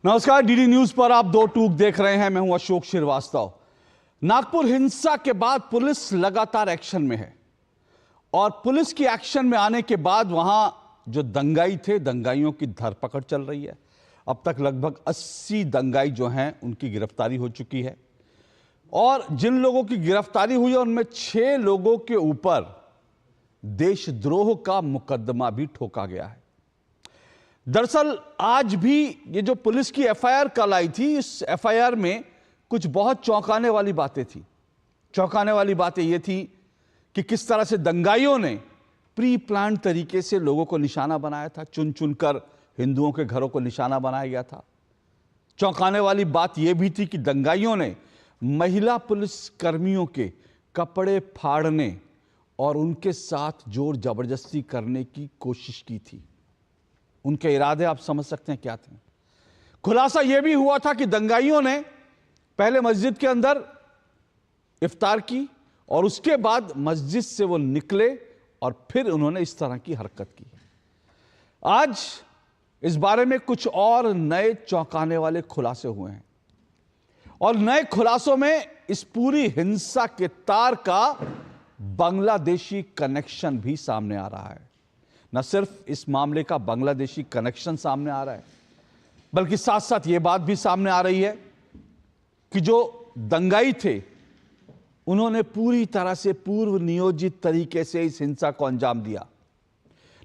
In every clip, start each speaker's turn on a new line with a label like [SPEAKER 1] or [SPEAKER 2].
[SPEAKER 1] नमस्कार, DD news पर आप दो टूक देख रहे हैं। मैं हूं अशोक श्रीवास्तव। नागपुर हिंसा के बाद पुलिस लगातार एक्शन में है और पुलिस की एक्शन में आने के बाद वहां जो दंगाई थे, दंगाइयों की धरपकड़ चल रही है। अब तक लगभग 80 दंगाई जो हैं उनकी गिरफ्तारी हो चुकी है और जिन लोगों की गिरफ्तारी हुई है उनमें 6 लोगों के ऊपर देशद्रोह का मुकदमा भी ठोका गया है। दरअसल आज भी ये जो पुलिस की एफआईआर कल आई थी, इस एफआईआर में कुछ बहुत चौंकाने वाली बातें थी। चौंकाने वाली बातें ये थी कि किस तरह से दंगाइयों ने प्री प्लान तरीके से लोगों को निशाना बनाया था। चुन चुनकर हिंदुओं के घरों को निशाना बनाया गया था। चौंकाने वाली बात यह भी थी कि दंगाइयों ने महिला पुलिस कर्मियों के कपड़े फाड़ने और उनके साथ जोर जबरदस्ती करने की कोशिश की थी। उनके इरादे आप समझ सकते हैं क्या थे। खुलासा यह भी हुआ था कि दंगाइयों ने पहले मस्जिद के अंदर इफ्तार की और उसके बाद मस्जिद से वो निकले और फिर उन्होंने इस तरह की हरकत की। आज इस बारे में कुछ और नए चौंकाने वाले खुलासे हुए हैं और नए खुलासों में इस पूरी हिंसा के तार का बांग्लादेशी कनेक्शन भी सामने आ रहा है। न सिर्फ इस मामले का बांग्लादेशी कनेक्शन सामने आ रहा है, बल्कि साथ साथ यह बात भी सामने आ रही है कि जो दंगाई थे उन्होंने पूरी तरह से पूर्व नियोजित तरीके से इस हिंसा को अंजाम दिया।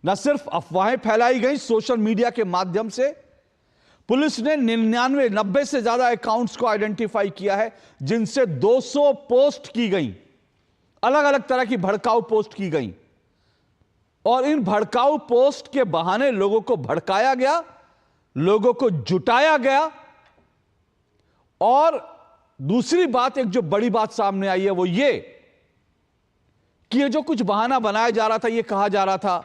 [SPEAKER 1] न सिर्फ अफवाहें फैलाई गई सोशल मीडिया के माध्यम से, पुलिस ने 90 से ज्यादा अकाउंट्स को आइडेंटिफाई किया है जिनसे 200 पोस्ट की गई, अलग अलग तरह की भड़काऊ पोस्ट की गई और इन भड़काऊ पोस्ट के बहाने लोगों को भड़काया गया, लोगों को जुटाया गया। और दूसरी बात, एक जो बड़ी बात सामने आई है वो ये कि ये जो कुछ बहाना बनाया जा रहा था, ये कहा जा रहा था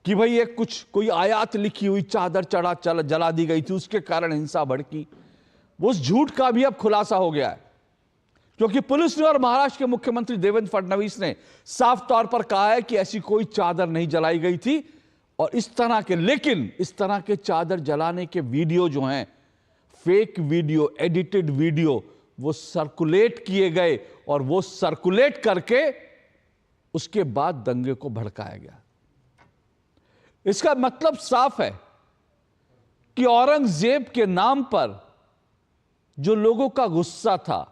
[SPEAKER 1] कि भाई ये कुछ कोई आयत लिखी हुई चादर जला दी गई थी, उसके कारण हिंसा भड़की। उस झूठ का भी अब खुलासा हो गया है, क्योंकि पुलिस ने और महाराष्ट्र के मुख्यमंत्री देवेंद्र फडणवीस ने साफ तौर पर कहा है कि ऐसी कोई चादर नहीं जलाई गई थी। और लेकिन इस तरह के चादर जलाने के वीडियो जो हैं, फेक वीडियो, एडिटेड वीडियो, वो सर्कुलेट किए गए और वो सर्कुलेट करके उसके बाद दंगे को भड़काया गया। इसका मतलब साफ है कि औरंगजेब के नाम पर जो लोगों का गुस्सा था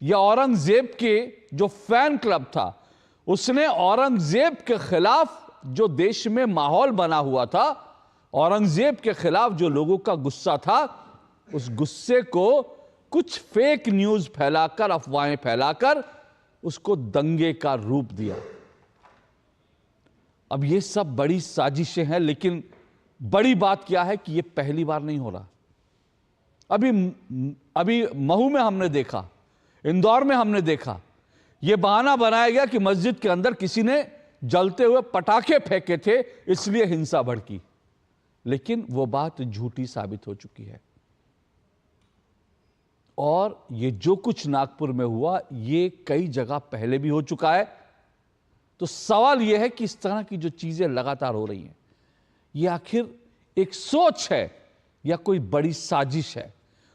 [SPEAKER 1] या औरंगजेब के जो फैन क्लब था, उसने औरंगजेब के खिलाफ जो देश में माहौल बना हुआ था, औरंगजेब के खिलाफ जो लोगों का गुस्सा था, उस गुस्से को कुछ फेक न्यूज फैलाकर, अफवाहें फैलाकर उसको दंगे का रूप दिया। अब ये सब बड़ी साजिशें हैं, लेकिन बड़ी बात क्या है कि ये पहली बार नहीं हो रहा। अभी महू में हमने देखा, इंदौर में हमने देखा, यह बहाना बनाया गया कि मस्जिद के अंदर किसी ने जलते हुए पटाखे फेंके थे, इसलिए हिंसा भड़की। लेकिन वो बात झूठी साबित हो चुकी है और ये जो कुछ नागपुर में हुआ, ये कई जगह पहले भी हो चुका है। तो सवाल यह है कि इस तरह की जो चीजें लगातार हो रही हैं, ये आखिर एक सोच है या कोई बड़ी साजिश है?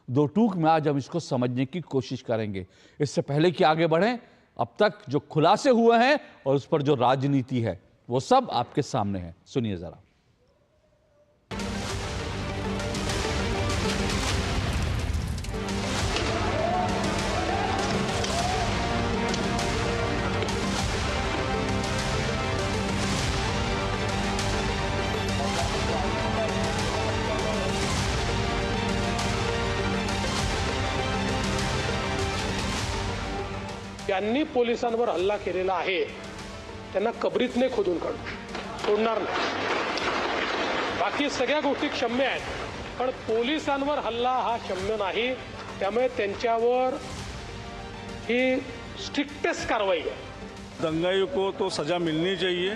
[SPEAKER 1] दो टूक में आज हम इसको समझने की कोशिश करेंगे। इससे पहले कि आगे बढ़ें, अब तक जो खुलासे हुए हैं और उस पर जो राजनीति है, वो सब आपके सामने है। सुनिए जरा।
[SPEAKER 2] ज्यांनी पोलिसांवर हल्ला केलेला आहे त्यांना कबरीत नाही खोदून काढू, सोडणार नाही। बाकी सगळ्या गोष्टी क्षम्य आहेत, पण पोलिसांवर हल्ला हा क्षम्य नाही। त्यामुळे त्यांच्यावर ही स्ट्रिक्टेस्ट कार्रवाई है।
[SPEAKER 3] दंगाइयों को तो सज़ा मिलनी चाहिए,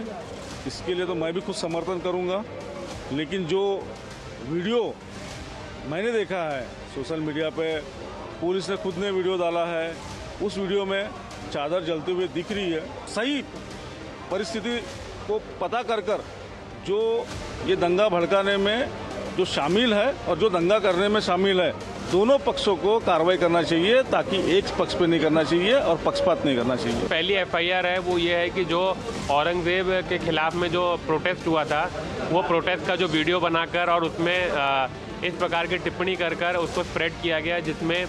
[SPEAKER 3] इसके लिए तो मैं भी खुद समर्थन करूंगा। लेकिन जो वीडियो मैंने देखा है सोशल मीडिया पे, पुलिस ने खुद ने वीडियो डाला है, उस वीडियो में चादर जलते हुए दिख रही है। सही परिस्थिति को पता कर जो ये दंगा भड़काने में जो शामिल है और जो दंगा करने में शामिल है, दोनों पक्षों को कार्रवाई करना चाहिए, ताकि एक पक्ष पे नहीं करना चाहिए और पक्षपात नहीं करना चाहिए।
[SPEAKER 4] पहली एफआईआर है वो ये है कि जो औरंगजेब के खिलाफ में जो प्रोटेस्ट हुआ था, वो प्रोटेस्ट का जो वीडियो बनाकर और उसमें इस प्रकार की टिप्पणी कर कर उसको स्प्रेड किया गया, जिसमें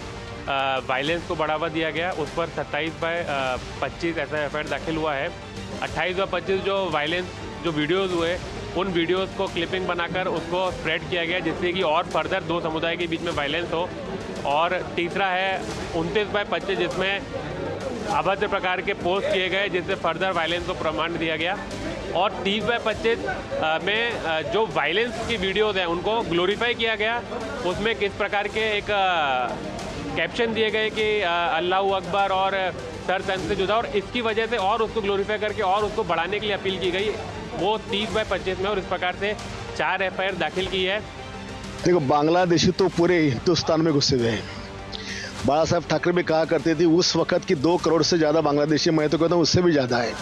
[SPEAKER 4] वायलेंस को बढ़ावा दिया गया। उस पर 27/25 ऐसा एफआईआर दाखिल हुआ है। 28/25 जो वायलेंस जो वीडियोज़ हुए, उन वीडियोस को क्लिपिंग बनाकर उसको स्प्रेड किया गया, जिससे कि और फर्दर दो समुदाय के बीच में वायलेंस हो। और तीसरा है 29/25, जिसमें अभद्र प्रकार के पोस्ट किए गए, जिससे फर्दर वायलेंस को प्रमाण दिया गया। और 30/25 में जो वायलेंस की वीडियोज़ हैं उनको ग्लोरीफाई किया गया। उसमें किस प्रकार के एक कैप्शन दिए गए कि अल्लाह अकबर और सर तन से जुदा, और इसकी वजह से और उसको ग्लोरीफाई करके और उसको बढ़ाने के लिए अपील की गई, वो 30/25 में। और इस प्रकार से 4 एफआईआर दाखिल की है।
[SPEAKER 5] देखो, बांग्लादेशी तो पूरे हिंदुस्तान में घुसे हुए हैं। बाला साहब ठाकरे भी कहा करते थे उस वक्त की 2 करोड़ से ज़्यादा बांग्लादेशी, मैं तो कहता हूँ उससे भी ज़्यादा है।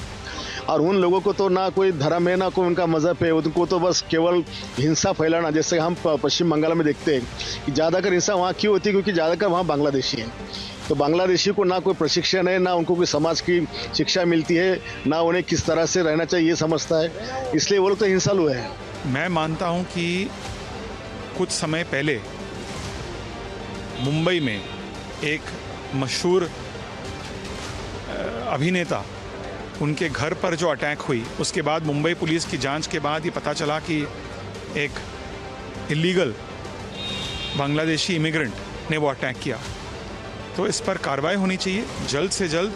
[SPEAKER 5] और उन लोगों को तो ना कोई धर्म है, ना कोई उनका मज़हब है, उनको तो बस केवल हिंसा फैलाना। जैसे हम पश्चिम बंगाल में देखते हैं कि ज़्यादातर हिंसा वहाँ क्यों होती है, क्योंकि ज़्यादातर वहाँ बांग्लादेशी हैं। तो बांग्लादेशी को ना कोई प्रशिक्षण है, ना उनको कोई समाज की शिक्षा मिलती है, ना उन्हें किस तरह से रहना चाहिए ये समझता है, इसलिए वो लोग तो हिंसालु है।
[SPEAKER 6] मैं मानता हूँ कि कुछ समय पहले मुंबई में एक मशहूर अभिनेता, उनके घर पर जो अटैक हुई, उसके बाद मुंबई पुलिस की जांच के बाद ये पता चला कि एक इलीगल बांग्लादेशी इमिग्रेंट ने वो अटैक किया। तो इस पर कार्रवाई होनी चाहिए जल्द से जल्द।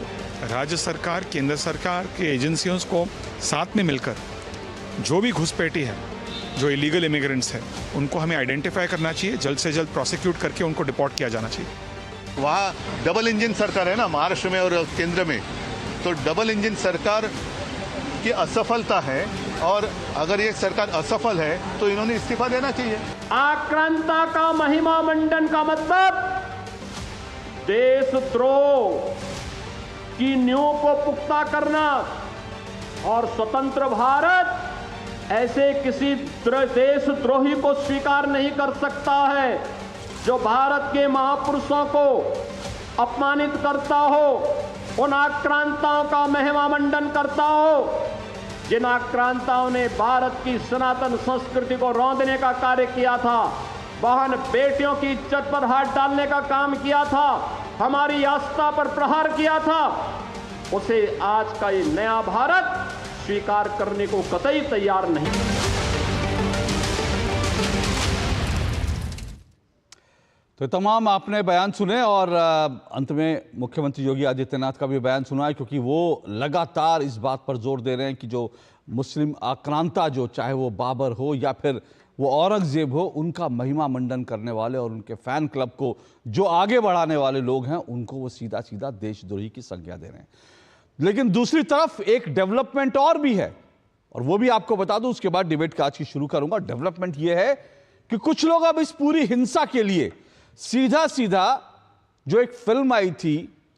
[SPEAKER 6] राज्य सरकार, केंद्र सरकार के एजेंसियों को साथ में मिलकर जो भी घुसपैठी है, जो इलीगल इमिग्रेंट्स हैं, उनको हमें आइडेंटिफाई करना चाहिए, जल्द से जल्द प्रोसिक्यूट करके उनको डिपोर्ट किया जाना चाहिए।
[SPEAKER 7] वहाँ डबल इंजन सरकार है ना, महाराष्ट्र में और केंद्र में, तो डबल इंजन सरकार की असफलता है। और अगर ये सरकार असफल है तो इन्होंने इस्तीफा देना चाहिए।
[SPEAKER 2] आक्रांता का महिमा मंडन का मतलब देशद्रोह की नींव को पुख्ता करना। और स्वतंत्र भारत ऐसे किसी देशद्रोही को स्वीकार नहीं कर सकता है जो भारत के महापुरुषों को अपमानित करता हो, उन आक्रांताओं का महिमा मंडन करता हो, जिन आक्रांताओं ने भारत की सनातन संस्कृति को रौंदने का कार्य किया था, बहन बेटियों की इज्जत पर हाथ डालने का काम किया था, हमारी आस्था पर प्रहार किया था, उसे आज का ये नया भारत स्वीकार करने को कतई तैयार नहीं।
[SPEAKER 1] तो तमाम आपने बयान सुने और अंत में मुख्यमंत्री योगी आदित्यनाथ का भी बयान सुना है, क्योंकि वो लगातार इस बात पर जोर दे रहे हैं कि जो मुस्लिम आक्रांता, जो चाहे वो बाबर हो या फिर वो औरंगजेब हो, उनका महिमा मंडन करने वाले और उनके फैन क्लब को जो आगे बढ़ाने वाले लोग हैं, उनको वो सीधा सीधा देशद्रोही की संज्ञा दे रहे हैं। लेकिन दूसरी तरफ एक डेवलपमेंट और भी है, और वो भी आपको बता दूं, उसके बाद डिबेट का आज की शुरू करूंगा। डेवलपमेंट ये है कि कुछ लोग अब इस पूरी हिंसा के लिए सीधा सीधा जो एक फिल्म आई थी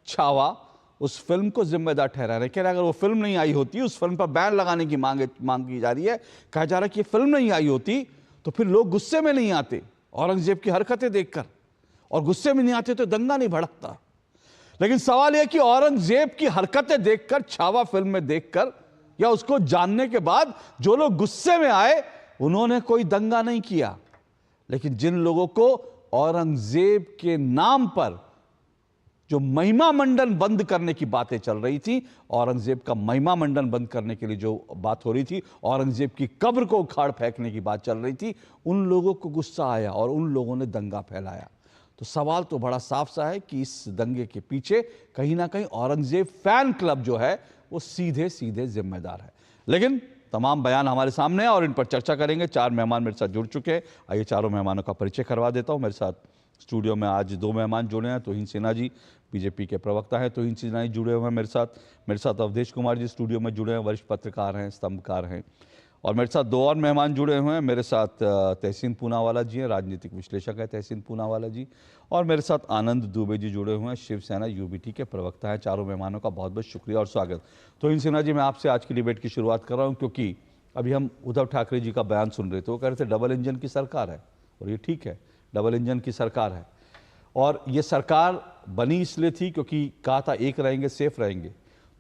[SPEAKER 1] छावा, उस फिल्म को जिम्मेदार ठहरा रहे। कह रहे अगर वो फिल्म नहीं आई होती, उस फिल्म पर बैन लगाने की मांग की जा रही है। कहा जा रहा है कि फिल्म नहीं आई होती तो फिर लोग गुस्से में नहीं आते औरंगजेब की हरकतें देखकर, और गुस्से में नहीं आते तो दंगा नहीं भड़कता। लेकिन सवाल यह कि औरंगजेब की हरकतें देखकर, छावा फिल्म में देखकर या उसको जानने के बाद जो लोग गुस्से में आए, उन्होंने कोई दंगा नहीं किया। लेकिन जिन लोगों को औरंगजेब के नाम पर जो महिमा मंडन बंद करने की बातें चल रही थी, औरंगजेब का महिमा मंडन बंद करने के लिए जो बात हो रही थी, औरंगजेब की कब्र को उखाड़ फेंकने की बात चल रही थी, उन लोगों को गुस्सा आया और उन लोगों ने दंगा फैलाया। तो सवाल तो बड़ा साफ सा है कि इस दंगे के पीछे कहीं ना कहीं औरंगजेब फैन क्लब जो है वो सीधे सीधे जिम्मेदार है। लेकिन तमाम बयान हमारे सामने हैं और इन पर चर्चा करेंगे। 4 मेहमान मेरे साथ जुड़ चुके हैं। आइए चारों मेहमानों का परिचय करवा देता हूं। मेरे साथ स्टूडियो में आज 2 मेहमान जुड़े हैं। तोहिन सिन्हा जी बीजेपी के प्रवक्ता हैं, तोहिन सिन्हा जी जुड़े हुए हैं मेरे साथ अवधेश कुमार जी स्टूडियो में जुड़े हैं, वरिष्ठ पत्रकार हैं, स्तंभकार हैं। और मेरे साथ 2 और मेहमान जुड़े हुए हैं। मेरे साथ तहसीन पूनावाला जी हैं, राजनीतिक विश्लेषक है तहसीन पूनावाला जी, और मेरे साथ आनंद दुबे जी जुड़े हुए हैं, शिवसेना यूबीटी के प्रवक्ता हैं। चारों मेहमानों का बहुत बहुत शुक्रिया और स्वागत। तोहिन सिन्हा जी, मैं आपसे आज की डिबेट की शुरुआत कर रहा हूँ, क्योंकि अभी हम उद्धव ठाकरे जी का बयान सुन रहे थे। वो कह रहे थे डबल इंजन की सरकार है, और ये ठीक है, डबल इंजन की सरकार है और ये सरकार बनी इसलिए थी क्योंकि कहा था एक रहेंगे सेफ रहेंगे।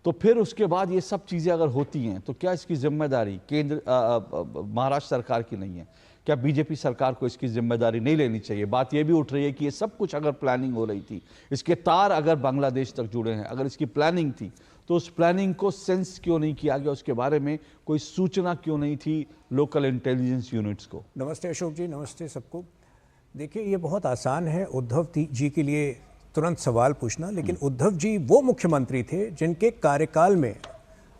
[SPEAKER 1] तो फिर उसके बाद ये सब चीज़ें अगर होती हैं तो क्या इसकी जिम्मेदारी केंद्र महाराष्ट्र सरकार की नहीं है? क्या बीजेपी सरकार को इसकी जिम्मेदारी नहीं लेनी चाहिए? बात यह भी उठ रही है कि ये सब कुछ अगर प्लानिंग हो रही थी, इसके तार अगर बांग्लादेश तक जुड़े हैं, अगर इसकी प्लानिंग थी तो उस प्लानिंग को सेंस क्यों नहीं किया गया? उसके बारे में कोई सूचना क्यों नहीं थी लोकल इंटेलिजेंस यूनिट्स को?
[SPEAKER 8] नमस्ते अशोक जी, नमस्ते सबको। देखिए, ये बहुत आसान है उद्धव जी के लिए तुरंत सवाल पूछना, लेकिन उद्धव जी वो मुख्यमंत्री थे जिनके कार्यकाल में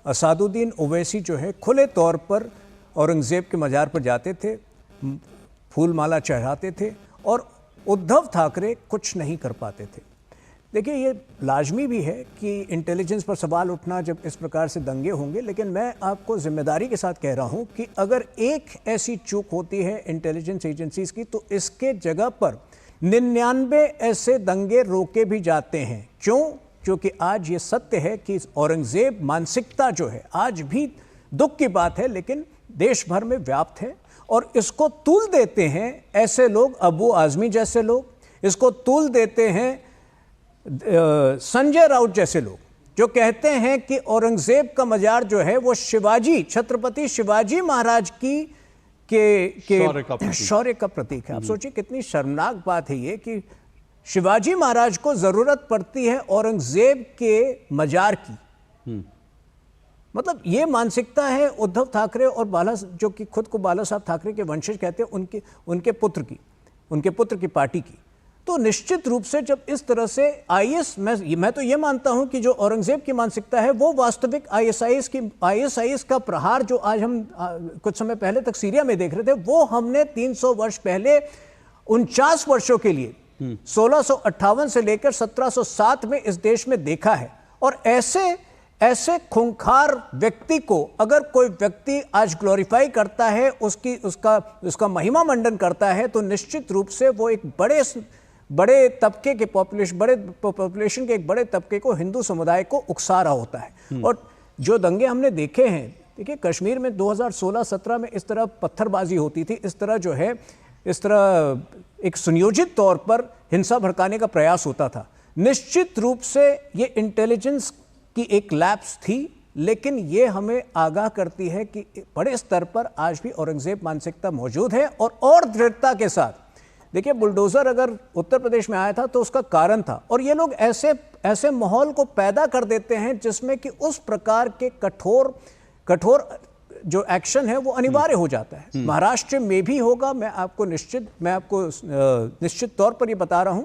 [SPEAKER 8] असादुद्दीन ओवैसी जो है खुले तौर पर औरंगजेब के मज़ार पर जाते थे, फूल माला चढ़ाते थे और उद्धव ठाकरे कुछ नहीं कर पाते थे। देखिए, ये लाजमी भी है कि इंटेलिजेंस पर सवाल उठना जब इस प्रकार से दंगे होंगे, लेकिन मैं आपको जिम्मेदारी के साथ कह रहा हूं कि अगर एक ऐसी चूक होती है इंटेलिजेंस एजेंसीज की तो इसके जगह पर 99 ऐसे दंगे रोके भी जाते हैं। क्यों? क्योंकि आज ये सत्य है कि औरंगजेब मानसिकता जो है आज भी दुख की बात है, लेकिन देश भर में व्याप्त है और इसको तूल देते हैं ऐसे लोग, अबू आजमी जैसे लोग, इसको तूल देते हैं संजय राउत जैसे लोग, जो कहते हैं कि औरंगजेब का मजार जो है वो शिवाजी, छत्रपति शिवाजी महाराज की शौर्य का प्रतीक है। आप सोचिए कितनी शर्मनाक बात है ये कि शिवाजी महाराज को जरूरत पड़ती है औरंगजेब के मजार की। मतलब ये मानसिकता है उद्धव ठाकरे और बाला, जो कि खुद को बाला साहब ठाकरे के वंशज कहते हैं, उनके पुत्र की पार्टी की। तो निश्चित रूप से जब इस तरह से आईएस, मैं तो ये मानता हूं कि जो औरंगजेब की मानसिकता है वो वास्तविक आईएसआईएस का प्रहार जो आज हम कुछ समय पहले तक सीरिया में देख रहे थे, वो हमने 300 वर्ष पहले 49 वर्षों के लिए 1658 से लेकर 1707 में इस देश में देखा है। और ऐसे खूंखार व्यक्ति को अगर कोई व्यक्ति आज ग्लोरीफाई करता है, उसका महिमा मंडन करता है, तो निश्चित रूप से वो एक बड़े तबके के पॉपुलेशन के एक बड़े तबके को, हिंदू समुदाय को उकसा रहा होता है। और जो दंगे हमने देखे हैं, देखिए कश्मीर में 2016-17 में इस तरह पत्थरबाजी होती थी, इस तरह एक सुनियोजित तौर पर हिंसा भड़काने का प्रयास होता था। निश्चित रूप से ये इंटेलिजेंस की एक लैप्स थी, लेकिन ये हमें आगाह करती है कि बड़े स्तर पर आज भी औरंगजेब मानसिकता मौजूद है। और दृढ़ता के साथ देखिए, बुलडोजर अगर उत्तर प्रदेश में आया था तो उसका कारण था, और ये लोग ऐसे माहौल को पैदा कर देते हैं जिसमें कि उस प्रकार के कठोर जो एक्शन है वो अनिवार्य हो जाता है। महाराष्ट्र में भी होगा, मैं आपको निश्चित तौर पर ये बता रहा हूं।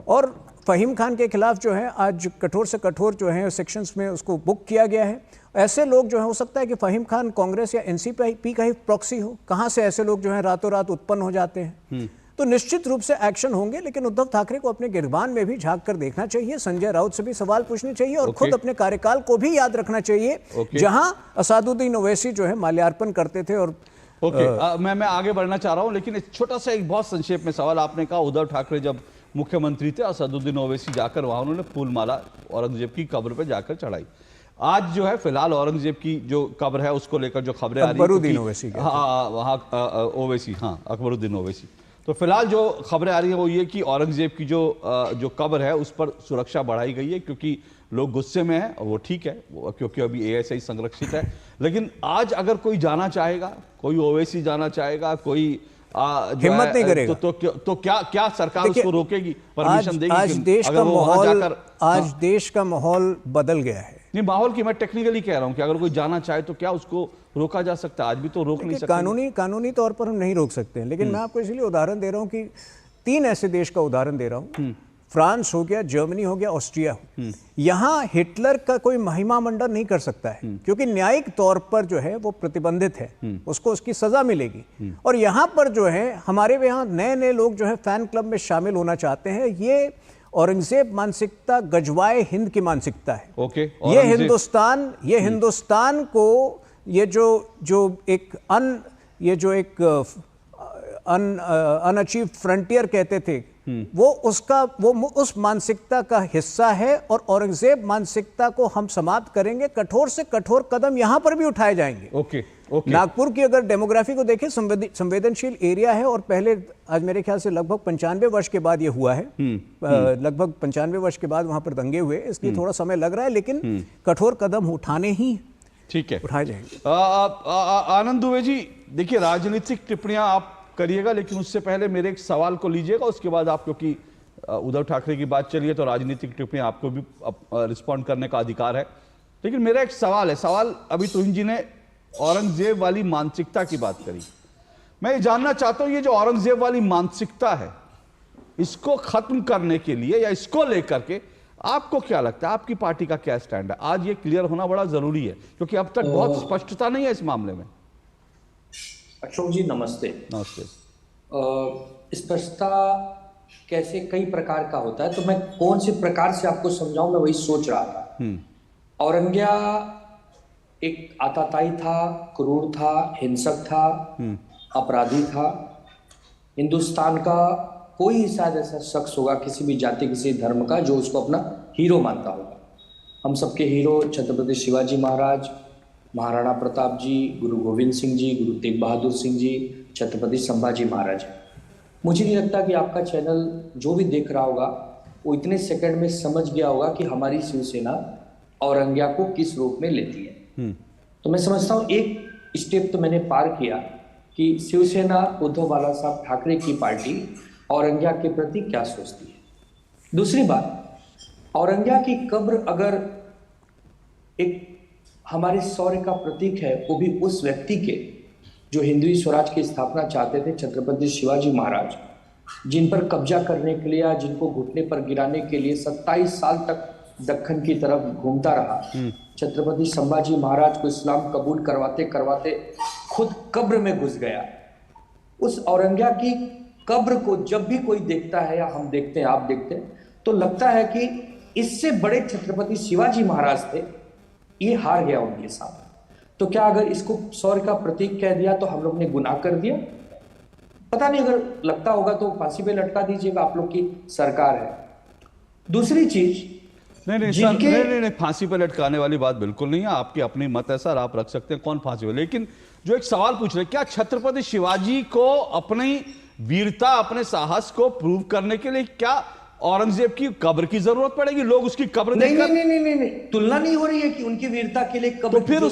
[SPEAKER 8] और फहीम खान के खिलाफ जो है आज कठोर से कठोर जो है सेक्शंस में उसको बुक किया गया है। ऐसे लोग जो है, हो सकता है कि फहीम खान कांग्रेस या एनसीपी का ही प्रॉक्सी हो। कहां से ऐसे लोग जो है रातों रात उत्पन्न हो जाते हैं। तो निश्चित रूप से एक्शन होंगे, लेकिन उद्धव ठाकरे को अपने गिरबान में भी झांक कर देखना चाहिए, संजय राउत से भी सवाल पूछने चाहिए और खुद अपने कार्यकाल को भी याद रखना चाहिए, जहां असादुद्दीन ओवैसी जो है माल्यार्पण करते थे। और
[SPEAKER 1] मैं आगे बढ़ना चाह रहा हूं, लेकिन एक छोटा सा, एक बहुत संक्षेप में सवाल। आपने कहा उद्धव ठाकरे जब मुख्यमंत्री थे, असादुद्दीन ओवैसी जाकर वहां उन्होंने फूलमाला औरंगजेब की कब्र पर जाकर चढ़ाई। आज जो है फिलहाल औरंगजेब की जो कब्र है उसको लेकर जो खबरें आ रही हैं,
[SPEAKER 8] अकबरुद्दीन ओवैसी,
[SPEAKER 1] अकबरुद्दीन ओवैसी, तो फिलहाल जो खबरें आ रही हैं वो ये कि औरंगजेब की जो कब्र है उस पर सुरक्षा बढ़ाई गई है, क्योंकि लोग गुस्से में हैं, और वो ठीक है, क्योंकि अभी एएसआई संरक्षित है। लेकिन आज अगर कोई जाना चाहेगा, कोई ओवैसी जाना चाहेगा, कोई
[SPEAKER 8] हिम्मत नहीं करेगा,
[SPEAKER 1] तो क्या सरकार उसको रोकेगी, परमिशन देगी?
[SPEAKER 8] आज देश का माहौल बदल गया है।
[SPEAKER 1] नहीं, माहौल की मैं टेक्निकली कह रहा हूं कि अगर कोई जाना चाहे तो क्या उसको रोका जा सकता है? आज भी तो रोक नहीं सकते।
[SPEAKER 8] कानूनी तौर पर हम नहीं रोक सकते हैं, लेकिन मैं आपको इसलिए उदाहरण दे रहा हूं कि 3 ऐसे देश का उदाहरण दे रहा हूं। फ्रांस हो गया, जर्मनी हो गया, ऑस्ट्रिया हो। यहां हिटलर का कोई महिमा मंडन नहीं कर सकता है, क्योंकि न्यायिक तौर पर जो है वो प्रतिबंधित है, उसको उसकी सजा मिलेगी। और यहां पर जो है हमारे यहाँ नए लोग जो है फैन क्लब में शामिल होना चाहते हैं। ये औरंगजेब मानसिकता गजवाए हिंद की मानसिकता है। ये हिंदुस्तान को ये जो एक अनअचीव्ड फ्रंटियर कहते थे वो उस मानसिकता का हिस्सा है और औरंगजेब मानसिकता को हम समाप्त करेंगे। कठोर से कठोर कदम यहां पर भी उठाए जाएंगे।
[SPEAKER 1] ओके।
[SPEAKER 8] नागपुर की अगर डेमोग्राफी को देखें, संवेदनशील एरिया है और पहले आज मेरे ख्याल से लगभग 95 वर्ष के बाद ये हुआ है। लगभग 95 वर्ष के बाद वहां पर दंगे हुए, इसलिए थोड़ा समय लग रहा है, लेकिन कठोर कदम उठाने ही
[SPEAKER 1] ठीक है,
[SPEAKER 8] उठाए जाएंगे।
[SPEAKER 1] आनंद दुबे जी, देखिए राजनीतिक टिप्पणियां आप करिएगा, लेकिन उससे पहले मेरे एक सवाल को लीजिएगा, उसके बाद आप, क्योंकि उद्धव ठाकरे की बात चलिए तो राजनीतिक टिप्पणियां आपको भी रिस्पॉन्ड करने का अधिकार है। लेकिन मेरा एक सवाल है, अभी तुहिन जी ने औरंगजेब वाली मानसिकता की बात करी। मैं ये जानना चाहता हूं, ये जो औरंगजेब वाली मानसिकता है, इसको खत्म करने के लिए या इसको लेकर के आपको क्या लगता है, आपकी पार्टी का क्या स्टैंड है? आज ये क्लियर होना बड़ा जरूरी है, क्योंकि अब तक बहुत स्पष्टता नहीं है इस मामले में।
[SPEAKER 9] अशोक जी नमस्ते।
[SPEAKER 1] नमस्ते।
[SPEAKER 9] स्पष्टता कैसे कई प्रकार का होता है, तो मैं कौन से प्रकार से आपको समझाऊं, मैं वही सोच रहा था। औरंगिया एक आताताई था, क्रूर था, हिंसक था, अपराधी था। हिंदुस्तान का कोई ही शायद ऐसा शख्स होगा किसी भी जाति किसी धर्म का जो उसको अपना हीरो मानता होगा। हम सबके हीरो छत्रपति शिवाजी महाराज, महाराणा प्रताप जी, गुरु गोविंद सिंह जी, गुरु तेग बहादुर सिंह जी, छत्रपति संभाजी महाराज है। मुझे नहीं लगता कि आपका चैनल जो भी देख रहा होगा वो इतने सेकंड में समझ गया होगा कि हमारी शिवसेना औरंगिया को किस रूप में लेती है। तो मैं समझता हूँ एक स्टेप तो मैंने पार किया कि शिवसेना उद्धव बाला साहब ठाकरे की पार्टी औरंगिया के प्रति क्या सोचती है। दूसरी बात, औरंगिया की कब्र अगर एक हमारे शौर्य का प्रतीक है, वो भी उस व्यक्ति के जो हिंदवी स्वराज की स्थापना चाहते थे, छत्रपति शिवाजी महाराज, जिन पर कब्जा करने के लिए, जिनको घुटने पर गिराने के लिए 27 साल तक दक्कन की तरफ घूमता रहा। छत्रपति संभाजी महाराज को इस्लाम कबूल करवाते करवाते खुद कब्र में घुस गया। उस औरंगिया की कब्र को जब भी कोई देखता है या हम देखते हैं, आप देखते हैं, तो लगता है कि इससे बड़े छत्रपति शिवाजी महाराज थे, ये हार गया उनके सामने। तो क्या अगर इसको शौर्य का प्रतीक कह दिया तो हम लोग ने गुनाह कर दिया? पता नहीं, अगर लगता होगा तो फांसी पे लटका दीजिएगा, आप लोग की सरकार है। दूसरी चीज,
[SPEAKER 1] नहीं, फांसी पे लटकाने वाली बात बिल्कुल नहीं है, आपकी अपनी मत है सर, आप रख सकते हैं कौन फांसी पे। लेकिन जो एक सवाल पूछ रहे, क्या छत्रपति शिवाजी को अपनी वीरता, अपने साहस को प्रूव करने के लिए क्या औरंगजेब की कब्र की जरूरत पड़ेगी? लोग उसकी कब्र देखकर
[SPEAKER 9] नहीं, तुलना नहीं हो रही है कि उनकी वीरता के लिए कब्र,
[SPEAKER 1] तो फिर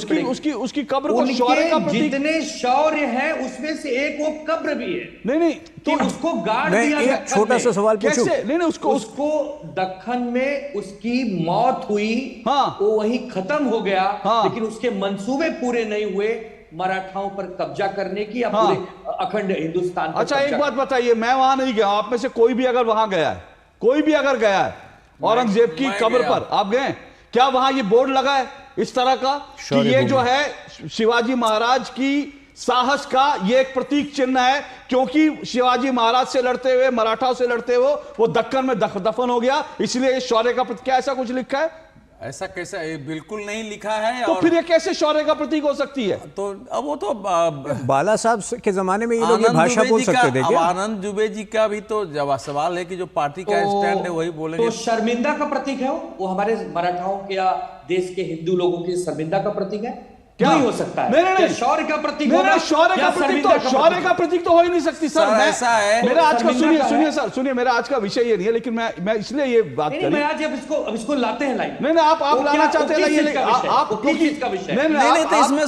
[SPEAKER 1] उसकी कब्र को शौर्य का प्रतीक,
[SPEAKER 9] जितने शौर्य है उसमें से एक वो कब्र भी है।
[SPEAKER 1] नहीं
[SPEAKER 9] तो उसको गाड़ दिया।
[SPEAKER 8] एक छोटा सा सवाल पूछूं?
[SPEAKER 1] कैसे? नहीं,
[SPEAKER 9] उसको दक्कन में उसकी मौत हुई,
[SPEAKER 1] हाँ,
[SPEAKER 9] वो वहीं खत्म हो गया,
[SPEAKER 1] हाँ,
[SPEAKER 9] लेकिन उसके मंसूबे पूरे नहीं हुए मराठाओं पर कब्जा करने की या पूरे अखंड हिंदुस्तान पर।
[SPEAKER 1] अच्छा, एक बात बताइए, मैं वहां नहीं गया, आप में से कोई भी अगर वहां गया है, कोई भी अगर गया है औरंगजेब की कब्र पर, आप गए? क्या वहां ये बोर्ड लगा है इस तरह का कि ये जो है शिवाजी महाराज की साहस का ये एक प्रतीक चिन्ह है, क्योंकि शिवाजी महाराज से लड़ते हुए, मराठाओं से लड़ते हुए वो दक्कन में दफन हो गया, इसलिए शौर्य का प्रतीक? क्या ऐसा कुछ लिखा है?
[SPEAKER 10] ऐसा कैसा? बिल्कुल नहीं लिखा है।
[SPEAKER 1] तो फिर ये कैसे शौर्य का प्रतीक हो सकती है?
[SPEAKER 10] तो अब वो तो
[SPEAKER 8] बाला साहब के जमाने में ये लोग ये भाषा बोल सकते थे क्या?
[SPEAKER 10] आनंद दुबे जी का भी तो जवाब सवाल है कि जो पार्टी का स्टैंड है वही बोलेंगे।
[SPEAKER 9] तो शर्मिंदा का प्रतीक है वो हमारे मराठाओं के या देश के हिंदू लोगों की शर्मिंदा का प्रतीक है? क्या हो सकता है?
[SPEAKER 1] नहीं,
[SPEAKER 9] शौर्य का प्रतीक,
[SPEAKER 1] शौर्य का प्रतीक तो हो ही नहीं सकती सर।
[SPEAKER 10] ऐसा है
[SPEAKER 1] मेरा आज का सुनिए मेरा आज का विषय ये नहीं है, लेकिन मैं इसलिए ये बात करी।
[SPEAKER 9] मैं आज अब इसको लाते हैं लाइन।
[SPEAKER 1] नहीं, आप लाना चाहते हैं, आप
[SPEAKER 9] किस चीज का विषय?
[SPEAKER 10] नहीं, तो इसमें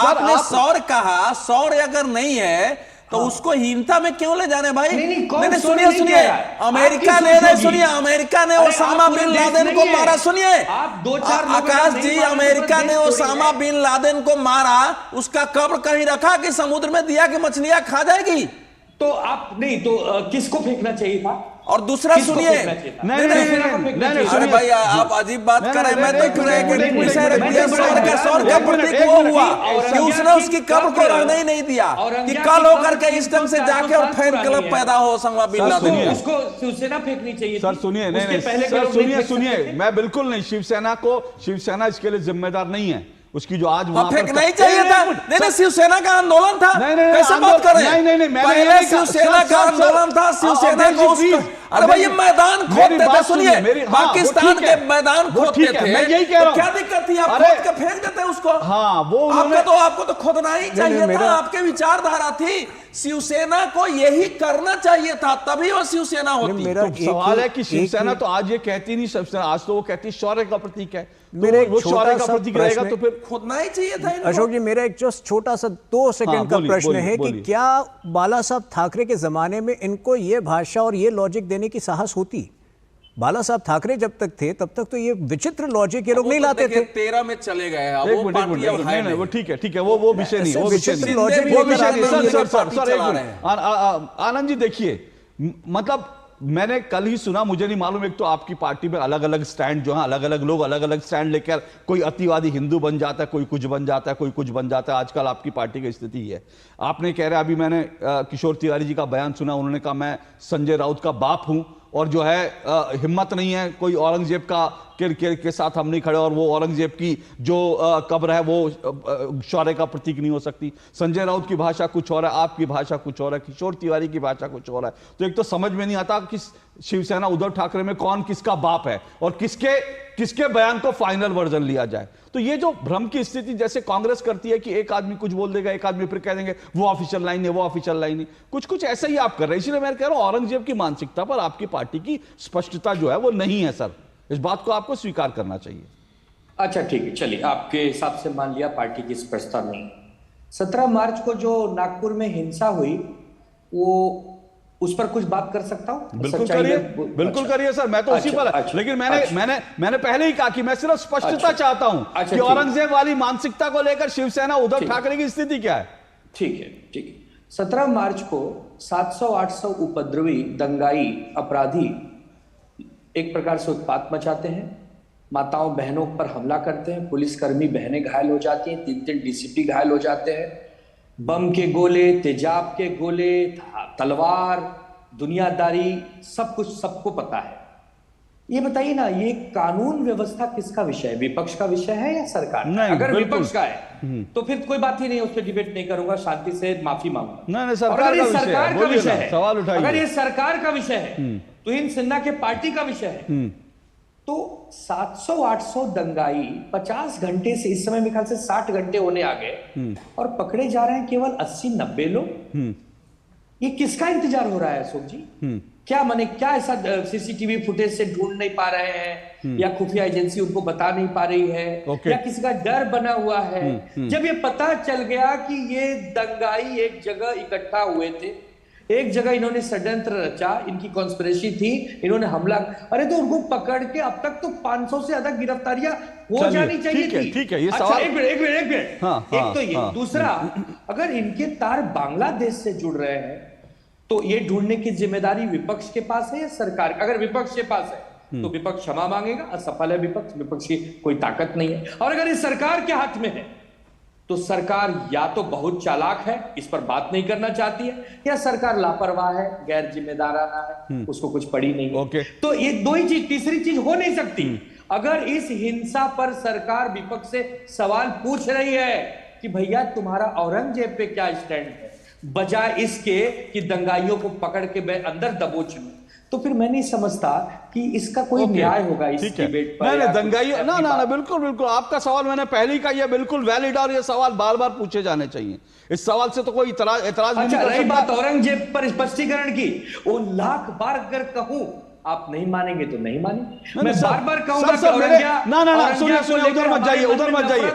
[SPEAKER 10] आपने सौर कहा, सौर अगर नहीं है तो उसको हीनता में क्यों ले जाने भाई? नहीं, सुनिए, अमेरिका ने ओसामा बिन लादेन को मारा। सुनिए आकाश जी, अमेरिका ने ओसामा बिन लादेन को मारा, उसका कब्र कहीं रखा कि समुद्र में दिया कि मछलियां खा जाएगी?
[SPEAKER 9] तो आप नहीं, तो किसको फेंकना चाहिए था?
[SPEAKER 10] और दूसरा सुनिए, नहीं, अरे भाई आप अजीब बात कर रहे हैं। मैं तो सौर का प्रतीक वो हुआ कि उसने उसकी कब्र को रहने ही नहीं दिया कि कल होकर के इस ढंग से जाके और फैन क्लब पैदा हो ओसामा बिन लादेन।
[SPEAKER 9] उसको शिवसेना फेंकनी चाहिए।
[SPEAKER 1] सर सुनिए, नहीं, सुनिए, मैं बिल्कुल नहीं, शिवसेना इसके लिए जिम्मेदार नहीं है। उसकी जो आज वहां
[SPEAKER 10] फेंकना ही चाहिए था। नहीं, शिवसेना का आंदोलन था। कैसे बात कर रहे हैं?
[SPEAKER 1] नहीं,
[SPEAKER 10] पहले शिवसेना का आंदोलन था, शिवसेना को अरे भाई ये मैदान खोदते थे, सुनिए पाकिस्तान के मैदान खोदते थे,
[SPEAKER 1] मैं यही कह रहा हूं,
[SPEAKER 10] क्या दिक्कत थी? आप खोद के फेंक देते उसको।
[SPEAKER 1] हाँ, वो
[SPEAKER 10] आपको तो खोदना ही चाहिए था, आपके विचारधारा थी। शिवसेना को यही करना चाहिए था, तभी वो शिवसेना होती।
[SPEAKER 1] मेरा सवाल है कि शिवसेना तो आज ये कहती नहीं, शिवसेना आज तो वो कहती शौर्य का प्रतीक है।
[SPEAKER 8] मेरे
[SPEAKER 1] वो शौर्य का प्रतीक रहेगा तो फिर
[SPEAKER 10] खोदना ही चाहिए था।
[SPEAKER 8] अशोक जी, मेरा एक जस्ट छोटा सा 2 सेकंड का प्रश्न है कि क्या बाला साहब ठाकरे के जमाने में इनको ये भाषा और ये लॉजिक देने की साहस होती? बाला साहब ठाकरे जब तक थे तब तक तो ये विचित्र लॉजिक ये लोग नहीं लाते थे।
[SPEAKER 10] 13 में चले गए हैं
[SPEAKER 1] वो ठीक है वो विषय नहीं, वो विषय नहीं। आनंद जी देखिए, मतलब मैंने कल ही सुना, मुझे नहीं मालूम, एक तो आपकी पार्टी में अलग अलग स्टैंड जो है, अलग अलग लोग अलग अलग स्टैंड लेकर, कोई अतिवादी हिंदू बन जाता है, कोई कुछ बन जाता है, कोई कुछ बन जाता है। आजकल आपकी पार्टी की स्थिति है। आपने कह रहे, अभी मैंने किशोर तिवारी जी का बयान सुना, उन्होंने कहा मैं संजय राउत का बाप हूं और जो है हिम्मत नहीं है कोई औरंगजेब के साथ हम नहीं खड़े, और वो औरंगजेब की जो कब्र है वो शौर्य का प्रतीक नहीं हो सकती। संजय राउत की भाषा कुछ और है, आपकी भाषा कुछ और है, किशोर तिवारी की भाषा कुछ और है। तो एक तो समझ में नहीं आता कि शिवसेना उद्धव ठाकरे में कौन किसका बाप है और किसके बयान को फाइनल वर्जन लिया जाए। तो ये जो भ्रम की स्थिति जैसे कांग्रेस करती है कि एक आदमी कुछ बोल देगा, एक आदमी फिर कह देंगे वो ऑफिशियल लाइन है, वो ऑफिशियल लाइन है, कुछ ऐसा ही आप कर रहे हैं। इसलिए मैं कह रहा हूं औरंगजेब की मानसिकता पर आपकी पार्टी की स्पष्टता जो है वो नहीं है सर, इस बात को आपको स्वीकार करना चाहिए।
[SPEAKER 9] अच्छा ठीक है, चलिए आपके हिसाब से मान लिया पार्टी की स्पष्टता नहीं। 17 मार्च को जो नागपुर में हिंसा हुई, वो उस पर कुछ बात कर सकता हूं?
[SPEAKER 1] बिल्कुल करिए, बिल्कुल करिए सर, मैं तो उसी पर लेकिन मैंने पहले ही कहा कि मैं सिर्फ स्पष्टता चाहता हूं कि औरंगजेब वाली मानसिकता को लेकर शिवसेना उद्धव ठाकरे की स्थिति क्या है।
[SPEAKER 9] ठीक है। 17 मार्च को 700-800 उपद्रवी दंगाई अपराधी एक प्रकार से उत्पात मचाते हैं, माताओं बहनों पर हमला करते हैं, पुलिसकर्मी बहनें घायल हो जाती हैं, 3 डीसीपी घायल हो जाते हैं, बम के गोले, तेजाब के गोले, तलवार, दुनियादारी, सब कुछ सबको पता है। ये बताइए ना, ये कानून व्यवस्था किसका विषय है? विपक्ष का विषय है या सरकार? अगर विपक्ष का है तो फिर कोई बात ही नहीं, उस पर डिबेट नहीं करूंगा, शांति से माफी मांगूंगा।
[SPEAKER 1] नहीं, सरकार का विषय है, सवाल उठाइए।
[SPEAKER 9] अगर ये सरकार का विषय है, तुहिन सिन्हा के पार्टी का विषय है, तो 700-800 दंगाई 50 घंटे से इस समय मेरे ख्याल से 60 घंटे होने आ गए और पकड़े जा रहे हैं केवल 80-90 लोग। ये किसका इंतजार हो रहा है अशोक जी? क्या माने, क्या ऐसा सीसीटीवी फुटेज से ढूंढ नहीं पा रहे हैं, या खुफिया एजेंसी उनको बता नहीं पा रही है, या किसी का डर बना हुआ है? जब ये पता चल गया कि ये दंगाई एक जगह इकट्ठा हुए थे, एक जगह इन्होंने षड्यंत्र रचा, इनकी कॉन्स्पिरेसी थी, इन्होंने हमला, अरे तो उनको पकड़ के अब तक तो 500 से ज्यादा गिरफ्तारियां हो जानी चाहिए थी।
[SPEAKER 1] ठीक है, ये
[SPEAKER 9] अच्छा,
[SPEAKER 1] सवाल
[SPEAKER 9] एक मिनट एक तो ये दूसरा, अगर इनके तार बांग्लादेश से जुड़ रहे हैं तो ये ढूंढने की जिम्मेदारी विपक्ष के पास है या सरकार? अगर विपक्ष के पास है तो विपक्ष क्षमा मांगेगा, असफल है विपक्ष की कोई ताकत नहीं है। और अगर ये सरकार के हाथ में है तो सरकार या तो बहुत चालाक है, इस पर बात नहीं करना चाहती है, या सरकार लापरवाह है, गैर जिम्मेदाराना है, उसको कुछ पड़ी नहीं। तो ये दो ही चीज, तीसरी चीज हो नहीं सकती। अगर इस हिंसा पर सरकार विपक्ष से सवाल पूछ रही है कि भैया तुम्हारा औरंगजेब पे क्या स्टैंड है, बजाय इसके कि दंगाइयों को पकड़ के मैं अंदर दबोच लूं, तो फिर मैं नहीं समझता कि इसका कोई न्याय होगा इस डिबेट पर।
[SPEAKER 1] नहीं, दंगाई ना, बिल्कुल आपका सवाल मैंने पहले ही कहा, यह बिल्कुल वैलिड और ये सवाल बार बार पूछे जाने चाहिए। इस सवाल से तो कोई एतराज नहीं कर सकता।
[SPEAKER 9] रही बात औरंगजेब पर स्पष्टीकरण की, वो लाख बार अगर कहूं आप नहीं मानेंगे तो नहीं मानेंगे, मैं बार बार कहूंगा कि औरंगजेब,
[SPEAKER 1] सुनिए उधर मत जाइए, उधर मत जाइए,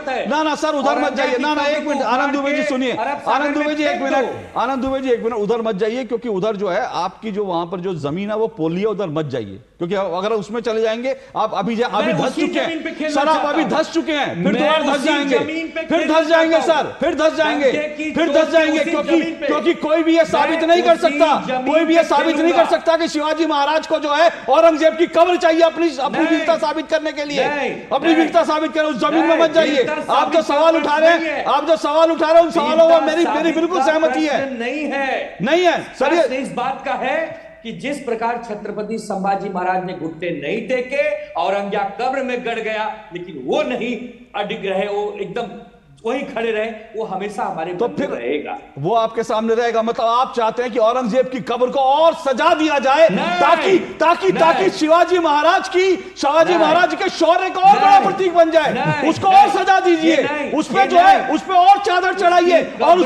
[SPEAKER 1] सर उधर मत जाइए, एक मिनट आनंद दुबे जी सुनिए, आनंद दुबे जी एक मिनट उधर मत जाइए, क्योंकि उधर जो है आपकी जो वहां पर जो जमीन है वो पोली है, उधर मत जाइए, क्योंकि अगर उसमें चले जाएंगे आप अभी धस चुके हैं सर, आप अभी धस चुके हैं, फिर दोबारा धस जाएंगे, फिर धस जाएंगे सर, फिर धस जाएंगे, क्योंकि कोई भी ये साबित नहीं कर सकता कि शिवाजी महाराज को जो है औरंगजेब की कब्र चाहिए अपनी वीरता साबित करने के लिए, अपनी वीरता साबित करें, उस जमीन में मत जाइए। आप जो सवाल उठा रहे हैं उन सवालों में मेरी बिल्कुल सहमति है।
[SPEAKER 9] नहीं है सर, इस बात का है कि जिस प्रकार छत्रपति संभाजी महाराज ने घुटने नहीं टेके, औरंगिया कब्र में गड़ गया, लेकिन वो नहीं अडिग रहे, वो एकदम वहीं खड़े रहे, वो हमेशा हमारे
[SPEAKER 1] तो फिर रहेगा, वो आपके सामने रहेगा। मतलब आप चाहते हैं कि औरंगजेब की कब्र को और सजा दिया जाए ताकि शिवाजी महाराज के शौर्य का और बड़ा प्रतीक बन जाए, उसको और सजा दीजिए, उस पे जो है उस पे और चादर चढ़ाइए और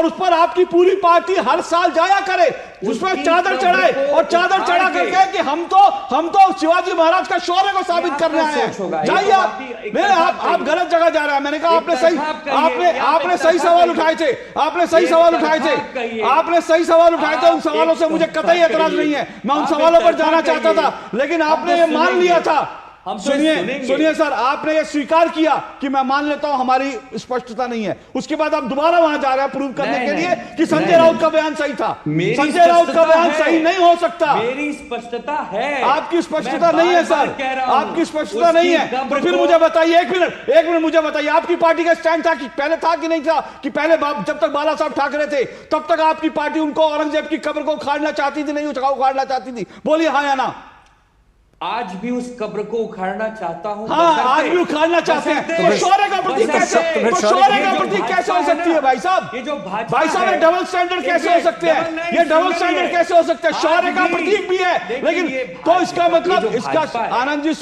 [SPEAKER 1] उस पर आपकी पूरी पार्टी हर साल जाया करे, उस पर चादर चढ़ाए और चादर चढ़ा करके कि हम तो शिवाजी महाराज का शौर्य को साबित करने आए हैं। जाइए आप गलत जगह जा रहे हैं। मैंने कहा आपने सही सवाल उठाए थे, आपने सही सवाल उठाए थे, उन सवालों से मुझे कतई एतराज नहीं है, मैं उन सवालों पर जाना चाहता था, लेकिन आपने ये मान लिया था। सुनिए सर, आपने ये स्वीकार किया कि मैं मान लेता हूं हमारी स्पष्टता नहीं है, उसके बाद आप दोबारा वहां जा रहे हैं प्रूव करने के लिए कि संजय राउत का बयान सही था। संजय राउत का बयान सही नहीं हो सकता।
[SPEAKER 9] मेरी स्पष्टता है,
[SPEAKER 1] आपकी स्पष्टता नहीं है सर, आपकी स्पष्टता नहीं है। तो फिर मुझे बताइए, एक मिनट मुझे बताइए, आपकी पार्टी का स्टैंड था कि पहले था कि नहीं था, कि पहले जब तक बाला साहब ठाकरे थे तब तक आपकी पार्टी उनको औरंगजेब की कब्र को उखाड़ना चाहती थी, नहीं उखाड़ना चाहती थी? बोलिए हाँ या ना।
[SPEAKER 9] आज भी उस कब्र को उखाड़ना चाहता हूं।
[SPEAKER 1] हाँ, आज भी उखाड़ना चाहते हैं। तो शौर्य का प्रतीक कैसे हो सकती है भाई साहब?
[SPEAKER 9] ये जो
[SPEAKER 1] भाई साहब, ये डबल स्टैंडर्ड कैसे हो सकते हैं? ये डबल स्टैंडर्ड कैसे हो सकते हैं? शौर्य का प्रतीक भी है, लेकिन तो इसका मतलब इसका आनंद जी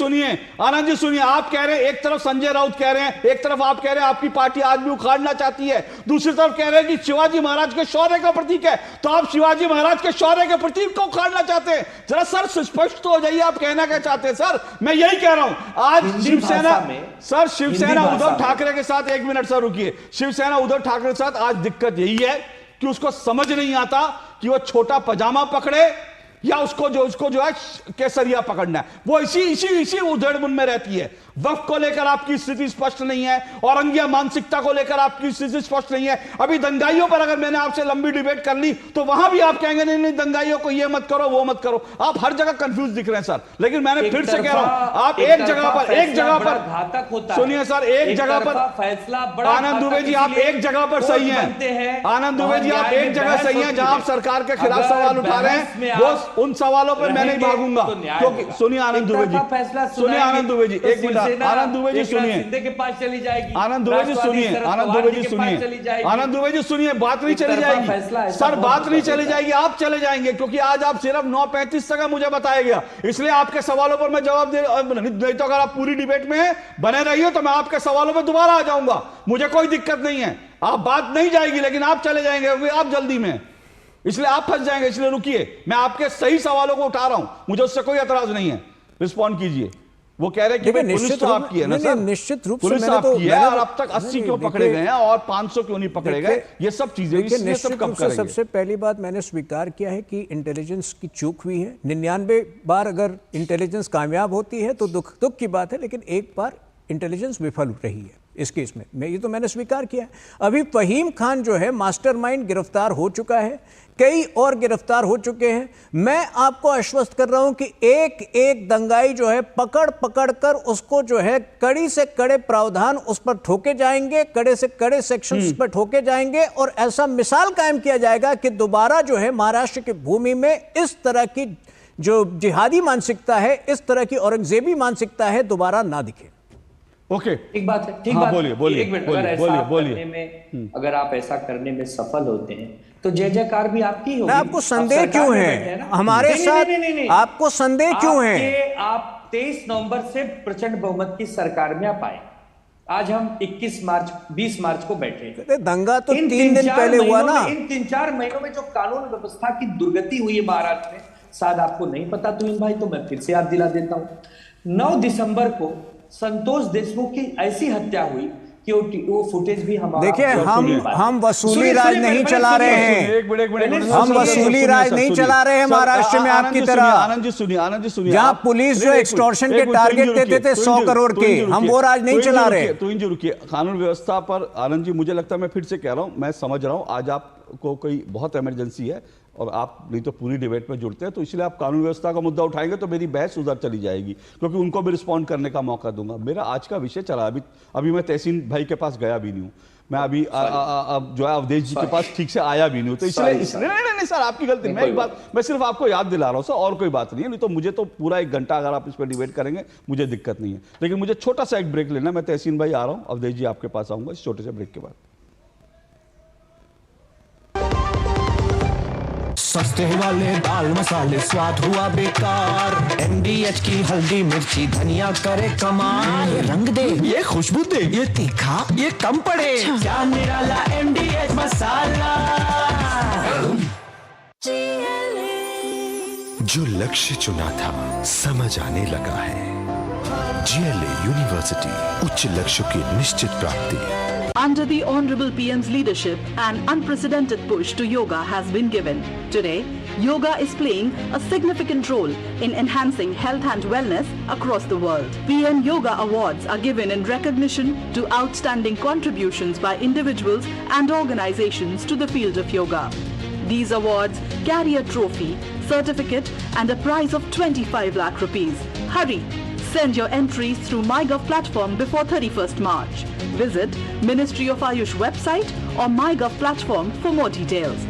[SPEAKER 1] सुनिए, आप कह रहे हैं एक तरफ संजय राउत कह रहे हैं, एक तरफ आप कह रहे हैं आपकी पार्टी आज भी उखाड़ना चाहती है, दूसरी तरफ कह रहे हैं कि शिवाजी महाराज के शौर्य का प्रतीक है, तो आप शिवाजी महाराज के शौर्य के प्रतीक को उखाड़ना चाहते हैं। जरा सर स्पष्ट हो जाइए, आप कहना क्या चाहते हैं? सर मैं यही कह रहा हूं, आज शिवसेना उद्धव ठाकरे के साथ, एक मिनट सर रुकिए, शिवसेना उद्धव ठाकरे के साथ आज दिक्कत यही है कि उसको समझ नहीं आता कि वो छोटा पजामा पकड़े या उसको जो है केसरिया पकड़ना है। वो इसी उधेड़बुन में रहती है। वक्फ को लेकर आपकी स्थिति स्पष्ट नहीं है, औरंगिया मानसिकता को लेकर आपकी स्थिति स्पष्ट नहीं है। अभी दंगाइयों पर अगर मैंने आपसे लंबी डिबेट कर ली तो वहां भी आप कहेंगे नहीं दंगाइयों को ये मत करो वो मत करो। आप हर जगह कंफ्यूज दिख रहे हैं सर। लेकिन मैंने फिर से कह रहा हूं, आप एक जगह पर
[SPEAKER 9] घातक होता है।
[SPEAKER 1] सुनिए सर, एक जगह पर
[SPEAKER 9] फैसला
[SPEAKER 1] आनंद दुबे जी आप एक जगह पर सही हैं। आनंद दुबे जी आप एक जगह सही हैं जहां आप सरकार के खिलाफ सवाल उठा रहे हैं, वो उन सवालों पर मैं नहीं भागूंगा। क्योंकि सुनिए आनंद दुबे जी, एक मिनट आनंद दुबे जी सुनिए,
[SPEAKER 9] के पास चली जाएगी।
[SPEAKER 1] आनंद दुबे जी सुनिए, आनंद दुबे जी सुनिए, बात नहीं चली जाएगी सर, बात नहीं चली जाएगी, आप चले जाएंगे क्योंकि आज आप सिर्फ 9:35 तक मुझे बताया गया, इसलिए आपके सवालों पर मैं जवाब दे, नहीं तो अगर आप पूरी डिबेट में बने रहिए तो मैं आपके सवालों पर दोबारा आ जाऊंगा, मुझे कोई दिक्कत नहीं है। आप बात नहीं जाएगी लेकिन आप चले जाएंगे क्योंकि आप जल्दी में, इसलिए आप फंस जाएंगे। इसलिए रुकिए, मैं आपके सही सवालों को उठा रहा हूं, मुझे उससे कोई एतराज नहीं है, रिस्पॉन्ड कीजिए। वो कह रहे हैं कि पुलिस तो आपकी है ना सर,
[SPEAKER 8] निश्चित रूप से
[SPEAKER 1] पुलिस आपकी है और अब तक 80 क्यों पकड़े गए हैं और 500 क्यों नहीं पकड़े गए, ये सब चीजें इसलिए सब कब करेंगे?
[SPEAKER 8] सबसे पहली बात मैंने स्वीकार किया है कि इंटेलिजेंस की चूक हुई है। 99 बार अगर इंटेलिजेंस कामयाब होती है तो दुख की बात है, लेकिन एक बार इंटेलिजेंस विफल रही है इस केस में, ये तो मैंने स्वीकार किया है। अभी फहीम खान जो है मास्टरमाइंड गिरफ्तार हो चुका है, कई और गिरफ्तार हो चुके हैं। मैं आपको आश्वस्त कर रहा हूं कि एक एक दंगाई जो है पकड़ कर उसको जो है कड़ी से कड़े प्रावधान उस पर ठोके जाएंगे, कड़े से कड़े सेक्शंस पर ठोके जाएंगे और ऐसा मिसाल कायम किया जाएगा कि दोबारा जो है महाराष्ट्र की भूमि में इस तरह की जो जिहादी मानसिकता है, इस तरह की औरंगजेबी मानसिकता है, दोबारा ना दिखे।
[SPEAKER 1] ओके,
[SPEAKER 9] ठीक बात है, ठीक बात।
[SPEAKER 1] बोलिए,
[SPEAKER 9] एक मिनट, अगर आप ऐसा करने में सफल होते हैं तो जय जयकार भी आपकी होगी।
[SPEAKER 8] आपको संदेह क्यों है हमारे साथ? आपको संदेह क्यों है?
[SPEAKER 9] आप 23 नवंबर से प्रचंड बहुमत की सरकार में आप आए। आज हम 20 मार्च को बैठे।
[SPEAKER 8] दंगा तो 3 दिन पहले हुआ ना।
[SPEAKER 9] इन 3-4 महीनों में जो कानून व्यवस्था की दुर्गति हुई है महाराष्ट्र में, शायद आपको नहीं पता तुहिन भाई, तो मैं फिर से याद दिला देता हूं। 9 दिसंबर को संतोष देशमुख की ऐसी हत्या हुई कि वो फुटेज भी हमारा,
[SPEAKER 8] देखिए हम वसूली राज नहीं चला रहे हैं, हम वसूली राज नहीं चला रहे हैं महाराष्ट्र में आपकी तरह।
[SPEAKER 1] आनंद जी सुनिए,
[SPEAKER 8] जहां पुलिस जो एक्सटॉर्शन के टारगेट देते थे 100 करोड़ के, हम वो राज नहीं चला रहे।
[SPEAKER 1] तो इंजो रुकिए, कानून व्यवस्था पर आनंद जी मुझे लगता है, मैं फिर से कह रहा हूं, मैं समझ रहा हूं आज आपको कोई बहुत इमरजेंसी है और आप नहीं तो पूरी डिबेट में जुड़ते हैं, तो इसलिए आप कानून व्यवस्था का मुद्दा उठाएंगे तो मेरी बहस उधर चली जाएगी, क्योंकि उनको भी रिस्पॉन्ड करने का मौका दूंगा। मेरा आज का विषय चला, अभी मैं तहसीन भाई के पास गया भी नहीं हूँ, मैं अभी जो है अवधेश जी के पास ठीक से आया भी नहीं हूँ, तो इसलिए नहीं सर, आपकी गलती। मैं एक बात, मैं सिर्फ आपको याद दिला रहा हूँ सर, और कोई बात नहीं है। नहीं तो मुझे तो पूरा 1 घंटा अगर आप इस पर डिबेट करेंगे मुझे दिक्कत नहीं है, लेकिन मुझे छोटा सा एक ब्रेक लेना। मैं तहसीन भाई आ रहा हूँ, अवधेश जी आपके पास आऊंगा इस छोटे से ब्रेक के बाद।
[SPEAKER 11] सस्ते वाले दाल मसाले स्वाद हुआ बेकार, MDH की हल्दी मिर्ची धनिया करे कमाल, ये रंग दे, ये खुशबू दे, ये तीखा, ये कम पड़े, क्या निराला MDH मसाला।
[SPEAKER 12] जो लक्ष्य चुना था समझ आने लगा है। GLA यूनिवर्सिटी, उच्च लक्ष्य की निश्चित प्राप्ति।
[SPEAKER 13] Under the Honorable PM's leadership, an unprecedented push to yoga has been given. Today, yoga is playing a significant role in enhancing health and wellness across the world. PM Yoga Awards are given in recognition to outstanding contributions by individuals and organizations to the field of yoga. These awards carry a trophy, certificate and a prize of 25 lakh rupees. Hurry! Send your entries through MyGov platform before 31st March. Visit Ministry of Ayush website or MyGov platform for more details.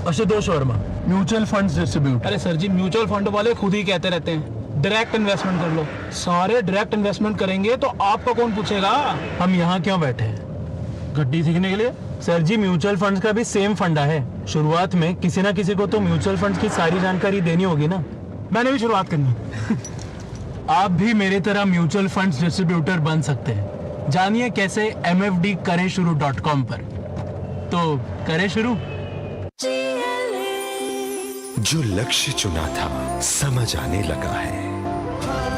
[SPEAKER 14] Ashutosh Verma, mutual funds distribute. अरे sir जी, mutual fund वाले खुद ही कहते रहते हैं direct investment कर लो। सारे direct investment करेंगे तो आपका कौन पूछेगा? हम यहाँ क्यों बैठे हैं? गड्डी सीखने के लिए? सर जी, म्यूचुअल फंड्स का भी सेम फंडा है। शुरुआत में किसी ना किसी को तो म्यूचुअल फंड्स की सारी जानकारी देनी होगी ना। मैंने भी शुरुआत करनी। आप भी मेरी तरह म्यूचुअल फंड्स डिस्ट्रीब्यूटर बन सकते हैं। जानिए कैसे mfdkareshuru.com पर। तो करें शुरू।
[SPEAKER 12] जो लक्ष्य चुना था समझ आने लगा है।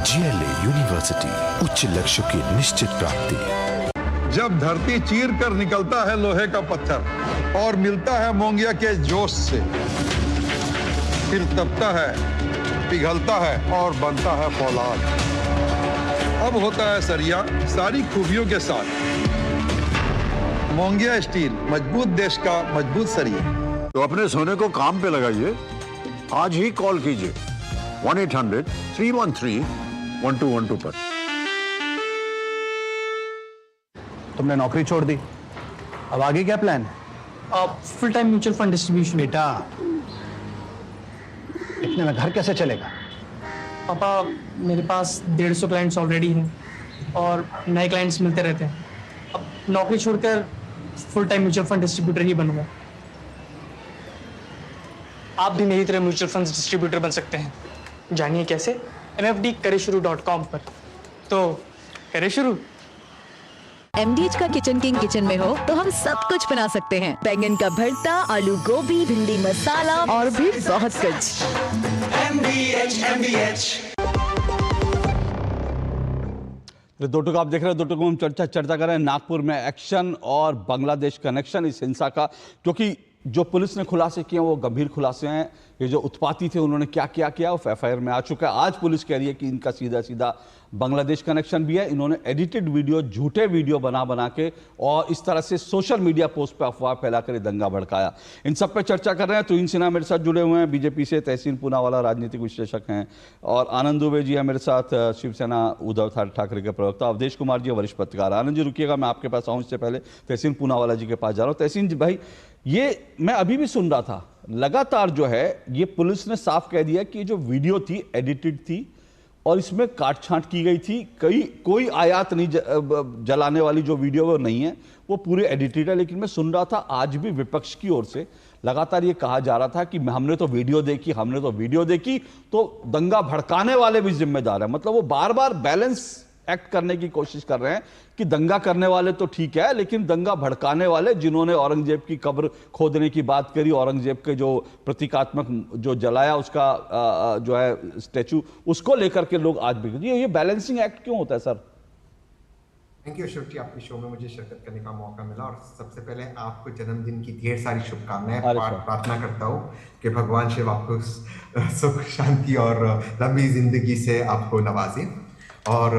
[SPEAKER 12] GLA यूनिवर्सिटी, उच्च लक्ष्य की निश्चित प्राप्ति।
[SPEAKER 15] जब धरती चीर कर निकलता है लोहे का पत्थर और मिलता है मोंगिया के जोश से, फिर तपता है, पिघलता है और बनता है फौलाद। अब होता है सरिया सारी खूबियों के साथ। मोंगिया स्टील, मजबूत देश का मजबूत सरिया।
[SPEAKER 16] तो अपने सोने को काम पे लगाइए। आज ही कॉल कीजिए 1-800-313-1212 पर।
[SPEAKER 17] तुमने नौकरी छोड़ दी, अब आगे क्या प्लान है?
[SPEAKER 18] Full time mutual fund distribution.
[SPEAKER 17] बेटा, इतने में घर कैसे चलेगा?
[SPEAKER 18] पापा, मेरे पास 150 क्लाइंट्स ऑलरेडी हैं और नए क्लाइंट्स मिलते रहते हैं। अब नौकरी छोड़कर full time mutual fund distributor ही बनूंगा। आप भी मेरी तरह म्यूचुअल फंड डिस्ट्रीब्यूटर बन सकते हैं। जानिए कैसे? mfdkareshuru.com पर। तो करें शुरू।
[SPEAKER 19] MDH का किचन किंग किचन में हो तो हम सब कुछ बना सकते हैं। बैंगन का भरता, आलू गोभी, भिंडी मसाला और भी बहुत कुछ।
[SPEAKER 1] MDH। दो टुक आप देख रहे हैं, दो टुक हम चर्चा कर रहे हैं नागपुर में एक्शन और बांग्लादेश कनेक्शन इस हिंसा का, क्योंकि जो पुलिस ने खुलासे किए वो गंभीर खुलासे हैं। ये जो उत्पाती थे उन्होंने क्या क्या किया वो FIR में आ चुका है। आज पुलिस कह रही है कि इनका सीधा सीधा बांग्लादेश कनेक्शन भी है। इन्होंने एडिटेड वीडियो, झूठे वीडियो बना के और इस तरह से सोशल मीडिया पोस्ट पे अफवाह फैलाकर दंगा भड़काया। इन सब पे चर्चा कर रहे हैं। तुहिन सिन्हा मेरे साथ जुड़े हुए हैं, बीजेपी से तहसीन पूनावाला राजनीतिक विश्लेषक हैं, और आनंद दुबे जी है मेरे साथ, शिवसेना उद्धव ठाकरे के प्रवक्ता, अवधेश कुमार जी वरिष्ठ पत्रकार। आनंद जी रुकिएगा, मैं आपके पास आऊँ इससे पहले तहसीन पूनावाला जी के पास जा रहा हूँ। तहसीन जी भाई, ये मैं अभी भी सुन रहा था, लगातार जो है ये पुलिस ने साफ कह दिया कि जो वीडियो थी एडिटेड थी और इसमें काट छांट की गई थी। कोई आयात नहीं जलाने वाली जो वीडियो वो नहीं है, वो पूरे एडिटेड है। लेकिन मैं सुन रहा था आज भी विपक्ष की ओर से लगातार ये कहा जा रहा था कि हमने तो वीडियो देखी तो दंगा भड़काने वाले भी जिम्मेदार है। मतलब वो बार बार बैलेंस एक्ट करने की कोशिश कर रहे हैं कि दंगा करने वाले तो ठीक है, लेकिन दंगा भड़काने वाले जिन्होंने औरंगजेब की कब्र खोदने की बात करी, औरंगजेब के जो प्रतीकात्मक जो जलाया उसका जो है स्टैचू, उसको लेकर के लोग आज भी, ये बैलेंसिंग एक्ट क्यों होता है सर?
[SPEAKER 20] थैंक यू अशोक जी, आपके शो में मुझे शिरकत करने का मौका मिला और सबसे पहले आपको जन्मदिन की ढेर सारी शुभकामनाएं। प्रार्थना करता हूँ कि भगवान शिव आपको सुख शांति और लंबी जिंदगी से आपको नवाजे। और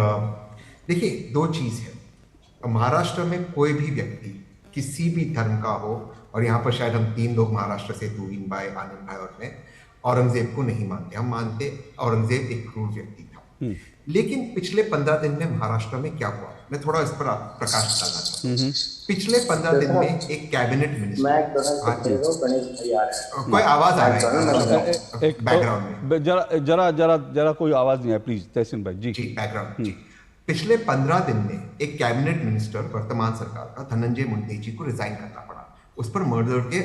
[SPEAKER 20] देखिए, दो चीज़ है, महाराष्ट्र में कोई भी व्यक्ति किसी भी धर्म का हो और यहाँ पर शायद हम 3 लोग महाराष्ट्र से, तुरीन भाई, आनंद भाई और मैं, औरंगजेब को नहीं मानते। हम मानते औरंगजेब एक क्रूर व्यक्ति था। लेकिन पिछले 15 दिन में महाराष्ट्र में क्या हुआ, मैं थोड़ा इस पर प्रकाश डालना चाहता हूँ। पिछले 15 दिन में एक कैबिनेट मिनिस्टर, कोई आवाज आ रहा है बैकग्राउंड में,
[SPEAKER 1] जरा कोई आवाज नहीं है प्लीज तहसीन भाई जी।
[SPEAKER 20] बैकग्राउंड। पिछले 15 दिन में एक कैबिनेट मिनिस्टर वर्तमान सरकार का धनंजय मुंडे जी को रिजाइन करना पड़ा, उस पर मर्डर के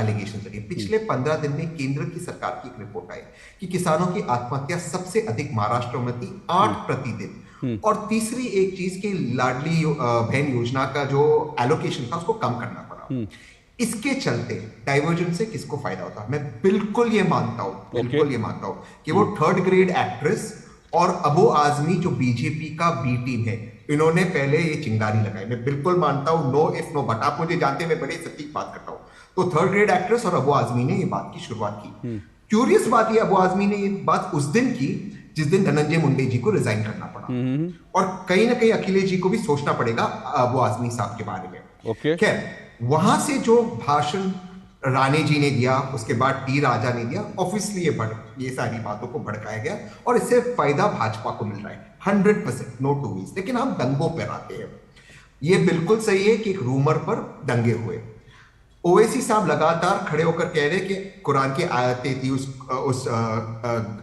[SPEAKER 20] एलिगेशन लगे। पिछले 15 दिन में केंद्र की सरकार की एक रिपोर्ट आई कि किसानों की आत्महत्या सबसे अधिक महाराष्ट्र में थी, 8 प्रतिदिन। और तीसरी एक चीज की लाडली बहन योजना का जो एलोकेशन था उसको कम करना पड़ा। इसके चलते डाइवर्जन से किसको फायदा होता? मैं बिल्कुल ये मानता हूं कि वो 3rd ग्रेड एक्ट्रेस और अबू आजमी जो बीजेपी का बी टीम है, इन्होंने पहले ये चिंगारी लगाई। मैं बिल्कुल मानता हूं, नो इफ नो बट, आप मुझे जानते हैं मैं बड़ी सटीक बात करता हूं। तो 3rd ग्रेड एक्ट्रेस और अबू आजमी ने ये बात की शुरुआत की। क्यूरियस बात ये, अबू आजमी ने ये बात उस दिन की जिस दिन धनंजय मुंडे जी को रिजाइन करना पड़ा। और कहीं ना कहीं अखिलेश जी को भी सोचना पड़ेगा अबू आजमी साहब के बारे में। खैर, वहां से जो भाषण राणे जी ने दिया, उसके बाद टी राजा ने दिया, ऑब्वियसली ये सारी बातों को भड़काया गया और इससे फायदा भाजपा को मिल रहा है 100%, नो टू वेज। लेकिन हम दंगों पर आते हैं। ये बिल्कुल सही है कि एक रूमर पर दंगे हुए। ओवैसी साहब लगातार खड़े होकर कह रहे कि कुरान की आयतें थी उस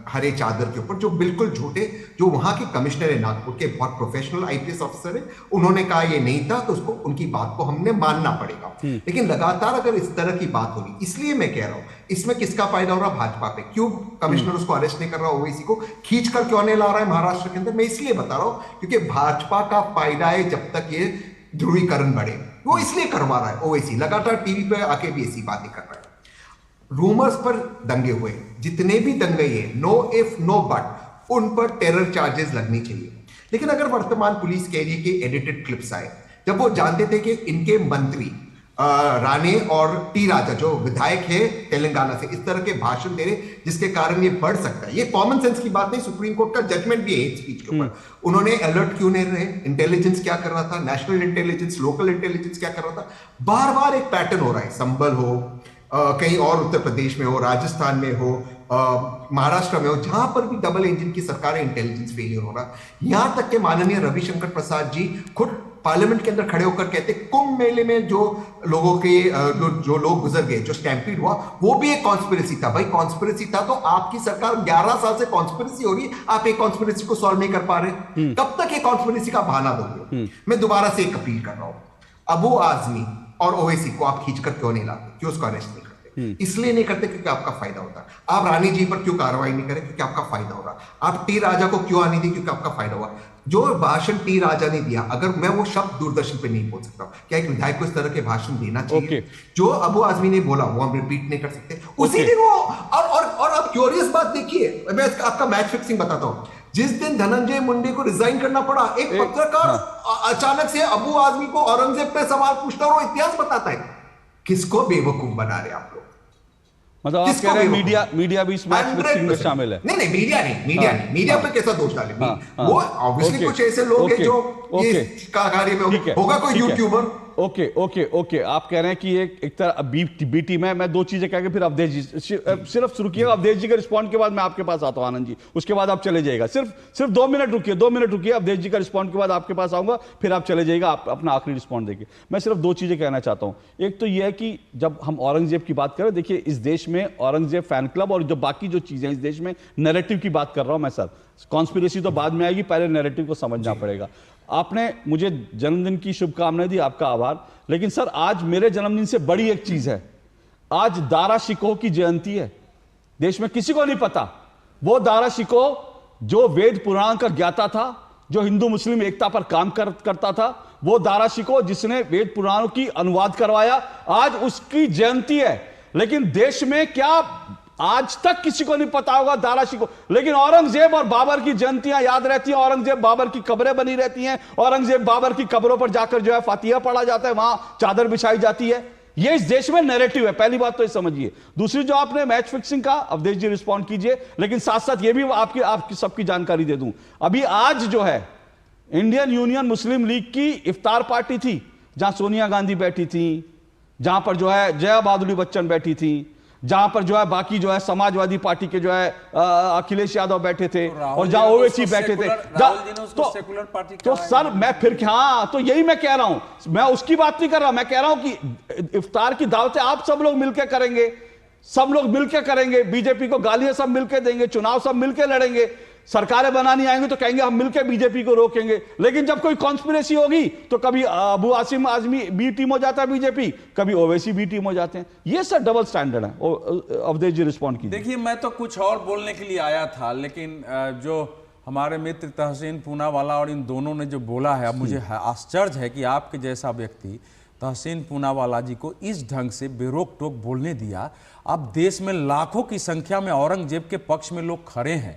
[SPEAKER 20] हरे चादर के ऊपर, जो बिल्कुल झूठे। जो वहां के कमिश्नर है नागपुर के, बहुत प्रोफेशनल आईपीएस ऑफिसर है, उन्होंने कहा ये नहीं था, तो उसको उनकी बात को हमने मानना पड़ेगा। लेकिन लगातार अगर इस तरह की बात होगी, इसलिए मैं कह रहा हूं इसमें किसका फायदा हो रहा? भाजपा पे। क्यों कमिश्नर उसको अरेस्ट नहीं कर रहा? ओवैसी को खींच कर क्यों नहीं ला रहा है महाराष्ट्र के अंदर? मैं इसलिए बता रहा हूं क्योंकि भाजपा का फायदा है जब तक ये ध्रुवीकरण बढ़े, वो इसलिए करवा रहा है। ओवैसी लगातार टीवी पे आके भी ऐसी बातें कर रहा है। रूमर्स पर दंगे हुए, जितने भी दंगे ये, नो इफ नो बट, उन पर टेरर चार्जेस लगनी चाहिए। लेकिन अगर वर्तमान पुलिस कह रही है कि एडिटेड क्लिप्स आए, जब वो जानते थे कि इनके मंत्री राणे और टी राजा जो विधायक है तेलंगाना से इस तरह के भाषण दे रहे जिसके कारण ये बढ़ सकता है, ये कॉमन सेंस की बात नहीं, सुप्रीम कोर्ट का जजमेंट भी है हेट स्पीच के ऊपर। उन्होंने अलर्ट क्यों नहीं रहे? इंटेलिजेंस क्या कर रहा था? नेशनल इंटेलिजेंस, लोकल इंटेलिजेंस क्या कर रहा था? बार बार एक पैटर्न हो रहा है, संभल हो, कहीं और उत्तर प्रदेश में हो, राजस्थान में हो, महाराष्ट्र में हो, जहां पर भी डबल इंजन की सरकार है, इंटेलिजेंस फेलियर हो रहा। यहां तक के माननीय रविशंकर प्रसाद जी खुद पार्लियामेंट के अंदर खड़े होकर कहते कुंभ मेले में जो लोगों के जो लोग गुजर गए, जो स्टैम्पीड हुआ, वो भी एक कॉन्स्पिरेसी था। भाई कॉन्स्पिरेसी था तो आपकी सरकार 11 साल से कॉन्स्पिरेसी हो रही, आप एक कॉन्स्पिरेसी को सॉल्व नहीं कर पा रहे, कब तक ये कॉन्स्पिरेसी का बहाना दोगे? मैं दोबारा से एक अपील कर रहा हूं, अबू आजमी और ओवैसी को आप खींचकर क्यों नहीं लाते? क्यों उसको अरेस्ट नहीं करते? इसलिए नहीं करते क्योंकि आपका फायदा होता है। आप रानी जी पर क्यों कार्रवाई नहीं करें? क्योंकि आपका फायदा हो रहा। आप टी राजा को क्यों आने दी? क्योंकि आपका फायदा हुआ। जो भाषण टी राजा ने दिया, अगर मैं वो शब्द दूरदर्शन पे नहीं बोल सकता, क्या एक विधायक को इस तरह के भाषण देना चाहिए? जो अबू आजमी ने बोला वो हम रिपीट नहीं कर सकते। उसी दिन वो और अब क्यूरियस बात देखिए, मैं आपका मैच फिक्सिंग बताता हूं। जिस दिन धनंजय मुंडे को रिजाइन करना पड़ा, एक पत्रकार अचानक से अबू आजमी को औरंगजेब पे सवाल पूछता और वो इतिहास बताता है। किसको बेवकूफ बना रहे आप लोग?
[SPEAKER 1] मतलब आप कह रहे हैं मीडिया भी इस मैच फिक्सिंग में शामिल है?
[SPEAKER 20] नहीं, मीडिया पे कैसा दोष डाले? वो ऑब्वियसली कुछ ऐसे लोग हैं जो ये कार्य में होगा, कोई यूट्यूबर।
[SPEAKER 1] ओके, आप कह रहे हैं कि एक तरह बी टीम है। मैं 2 चीजें कह के फिर अवधेश जी सिर्फ शुरू किएगा, अवधेश जी का रिस्पॉन्ड के बाद मैं आपके पास आता हूं आनंद जी, उसके बाद आप चले जाइएगा। सिर्फ 2 मिनट रुकिए, अवधेश जी का रिस्पॉन्ड के बाद आपके पास आऊंगा, फिर आप चले जाइएगा, आप अपना आखिरी रिस्पॉन्ड देंगे। मैं सिर्फ 2 चीजें कहना चाहता हूं। एक तो यह है कि जब हम औरंगजेब की बात करें, देखिए इस देश में औरंगजेब फैन क्लब और जो बाकी जो चीजें इस देश में नैरेटिव की बात कर रहा हूं मैं सर, कॉन्स्पिरेसी तो बाद में आएगी, पहले नैरेटिव को समझना पड़ेगा। आपने मुझे जन्मदिन की शुभकामनाएं दी, आपका आभार। लेकिन सर आज मेरे जन्मदिन से बड़ी एक चीज है, आज दारा शिकोह की जयंती है। देश में किसी को नहीं पता, वो दारा शिकोह जो वेद पुराण का ज्ञाता था, जो हिंदू मुस्लिम एकता पर काम करता था, वो दारा शिकोह जिसने वेद पुराणों की अनुवाद करवाया, आज उसकी जयंती है। लेकिन देश में क्या आज तक किसी को नहीं पता होगा दारा शिकोह, लेकिन औरंगजेब और बाबर की जयंतियां याद रहती हैं, औरंगजेब बाबर की कब्रें बनी रहती हैं, औरंगजेब बाबर की कब्रों पर जाकर जो है फातिहा पढ़ा जाता है, वहां चादर बिछाई जाती है। ये इस देश में नैरेटिव है, पहली बात तो ये समझिए। दूसरी जो आपने मैच फिक्सिंग का, अवधेश जी रिस्पॉन्ड कीजिए, लेकिन साथ साथ ये भी आपकी सबकी जानकारी दे दूं, अभी आज जो है इंडियन यूनियन मुस्लिम लीग की इफ्तार पार्टी थी, जहां सोनिया गांधी बैठी थी, जहां पर जो है जया बहादुरी बच्चन बैठी थी, जहां पर जो है बाकी जो है समाजवादी पार्टी के जो है अखिलेश यादव बैठे थे, और जहां ओवैसी बैठे थे, तो सर मैं फिर हाँ, तो यही मैं कह रहा हूं, मैं उसकी बात नहीं कर रहा, मैं कह रहा हूं कि इफ्तार की दावतें आप सब लोग मिलकर करेंगे, सब लोग मिलकर करेंगे, बीजेपी को गालियां सब मिलकर देंगे, चुनाव सब मिलकर लड़ेंगे, सरकारें बनानी आएंगे तो कहेंगे हम मिलकर बीजेपी को रोकेंगे, लेकिन जब कोई कॉन्स्पिरेसी होगी तो कभी अबू आसिम आजमी बी टीम हो जाता है बीजेपी, कभी ओवैसी बी टीम हो जाते हैं। ये सर डबल स्टैंडर्ड है। अवधेश जी रिस्पॉन्ड कीजिए।
[SPEAKER 10] देखिए, मैं तो कुछ और बोलने के लिए आया था, लेकिन जो हमारे मित्र तहसीन पूनावाला और इन दोनों ने जो बोला है, अब मुझे आश्चर्य है कि आपके जैसा व्यक्ति तहसीन पूनावाला जी को इस ढंग से बेरोक टोक बोलने दिया। अब देश में लाखों की संख्या में औरंगजेब के पक्ष में लोग खड़े हैं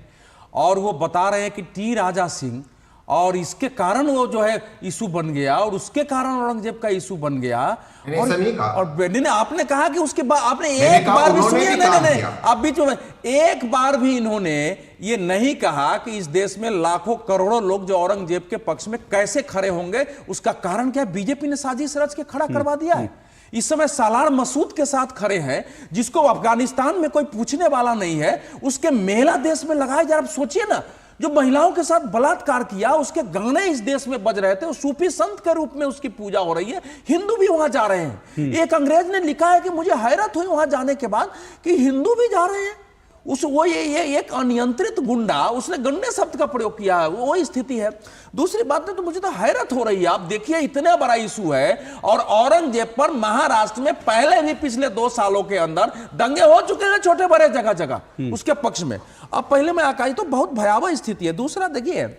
[SPEAKER 10] और वो बता रहे हैं कि टी राजा सिंह, और इसके कारण वो जो है इशू बन गया, और उसके कारण औरंगजेब का इशू बन गया। और आपने कहा कि उसके बाद आपने एक बार भी सुनिए, नहीं आप बीच में एक बार भी इन्होंने ये नहीं कहा कि इस देश में लाखों करोड़ों लोग जो औरंगजेब के पक्ष में कैसे खड़े होंगे, उसका कारण क्या? बीजेपी ने साजिश रच के खड़ा करवा दिया है। इस समय सालार मसूद के साथ खड़े हैं, जिसको अफगानिस्तान में कोई पूछने वाला नहीं है, उसके मेला देश में लगाए जा रहे। सोचिए ना, जो महिलाओं के साथ बलात्कार किया, उसके गाने इस देश में बज रहे थे, सूफी संत के रूप में उसकी पूजा हो रही है, हिंदू भी वहां जा रहे हैं। एक अंग्रेज ने लिखा है कि मुझे हैरत हुई वहां जाने के बाद कि हिंदू भी जा रहे हैं। ये एक अनियंत्रित गुंडा, उसने गंडे शब्द का प्रयोग किया है, वो स्थिति है। दूसरी बात है, तो मुझे तो हैरत हो रही है, आप देखिए इतना बड़ा इशू है, और औरंगजेब पर महाराष्ट्र में पहले भी पिछले 2 सालों के अंदर दंगे हो चुके हैं, छोटे बड़े जगह जगह उसके पक्ष में। अब पहले में आकाश, तो बहुत भयावह स्थिति है। दूसरा देखिए,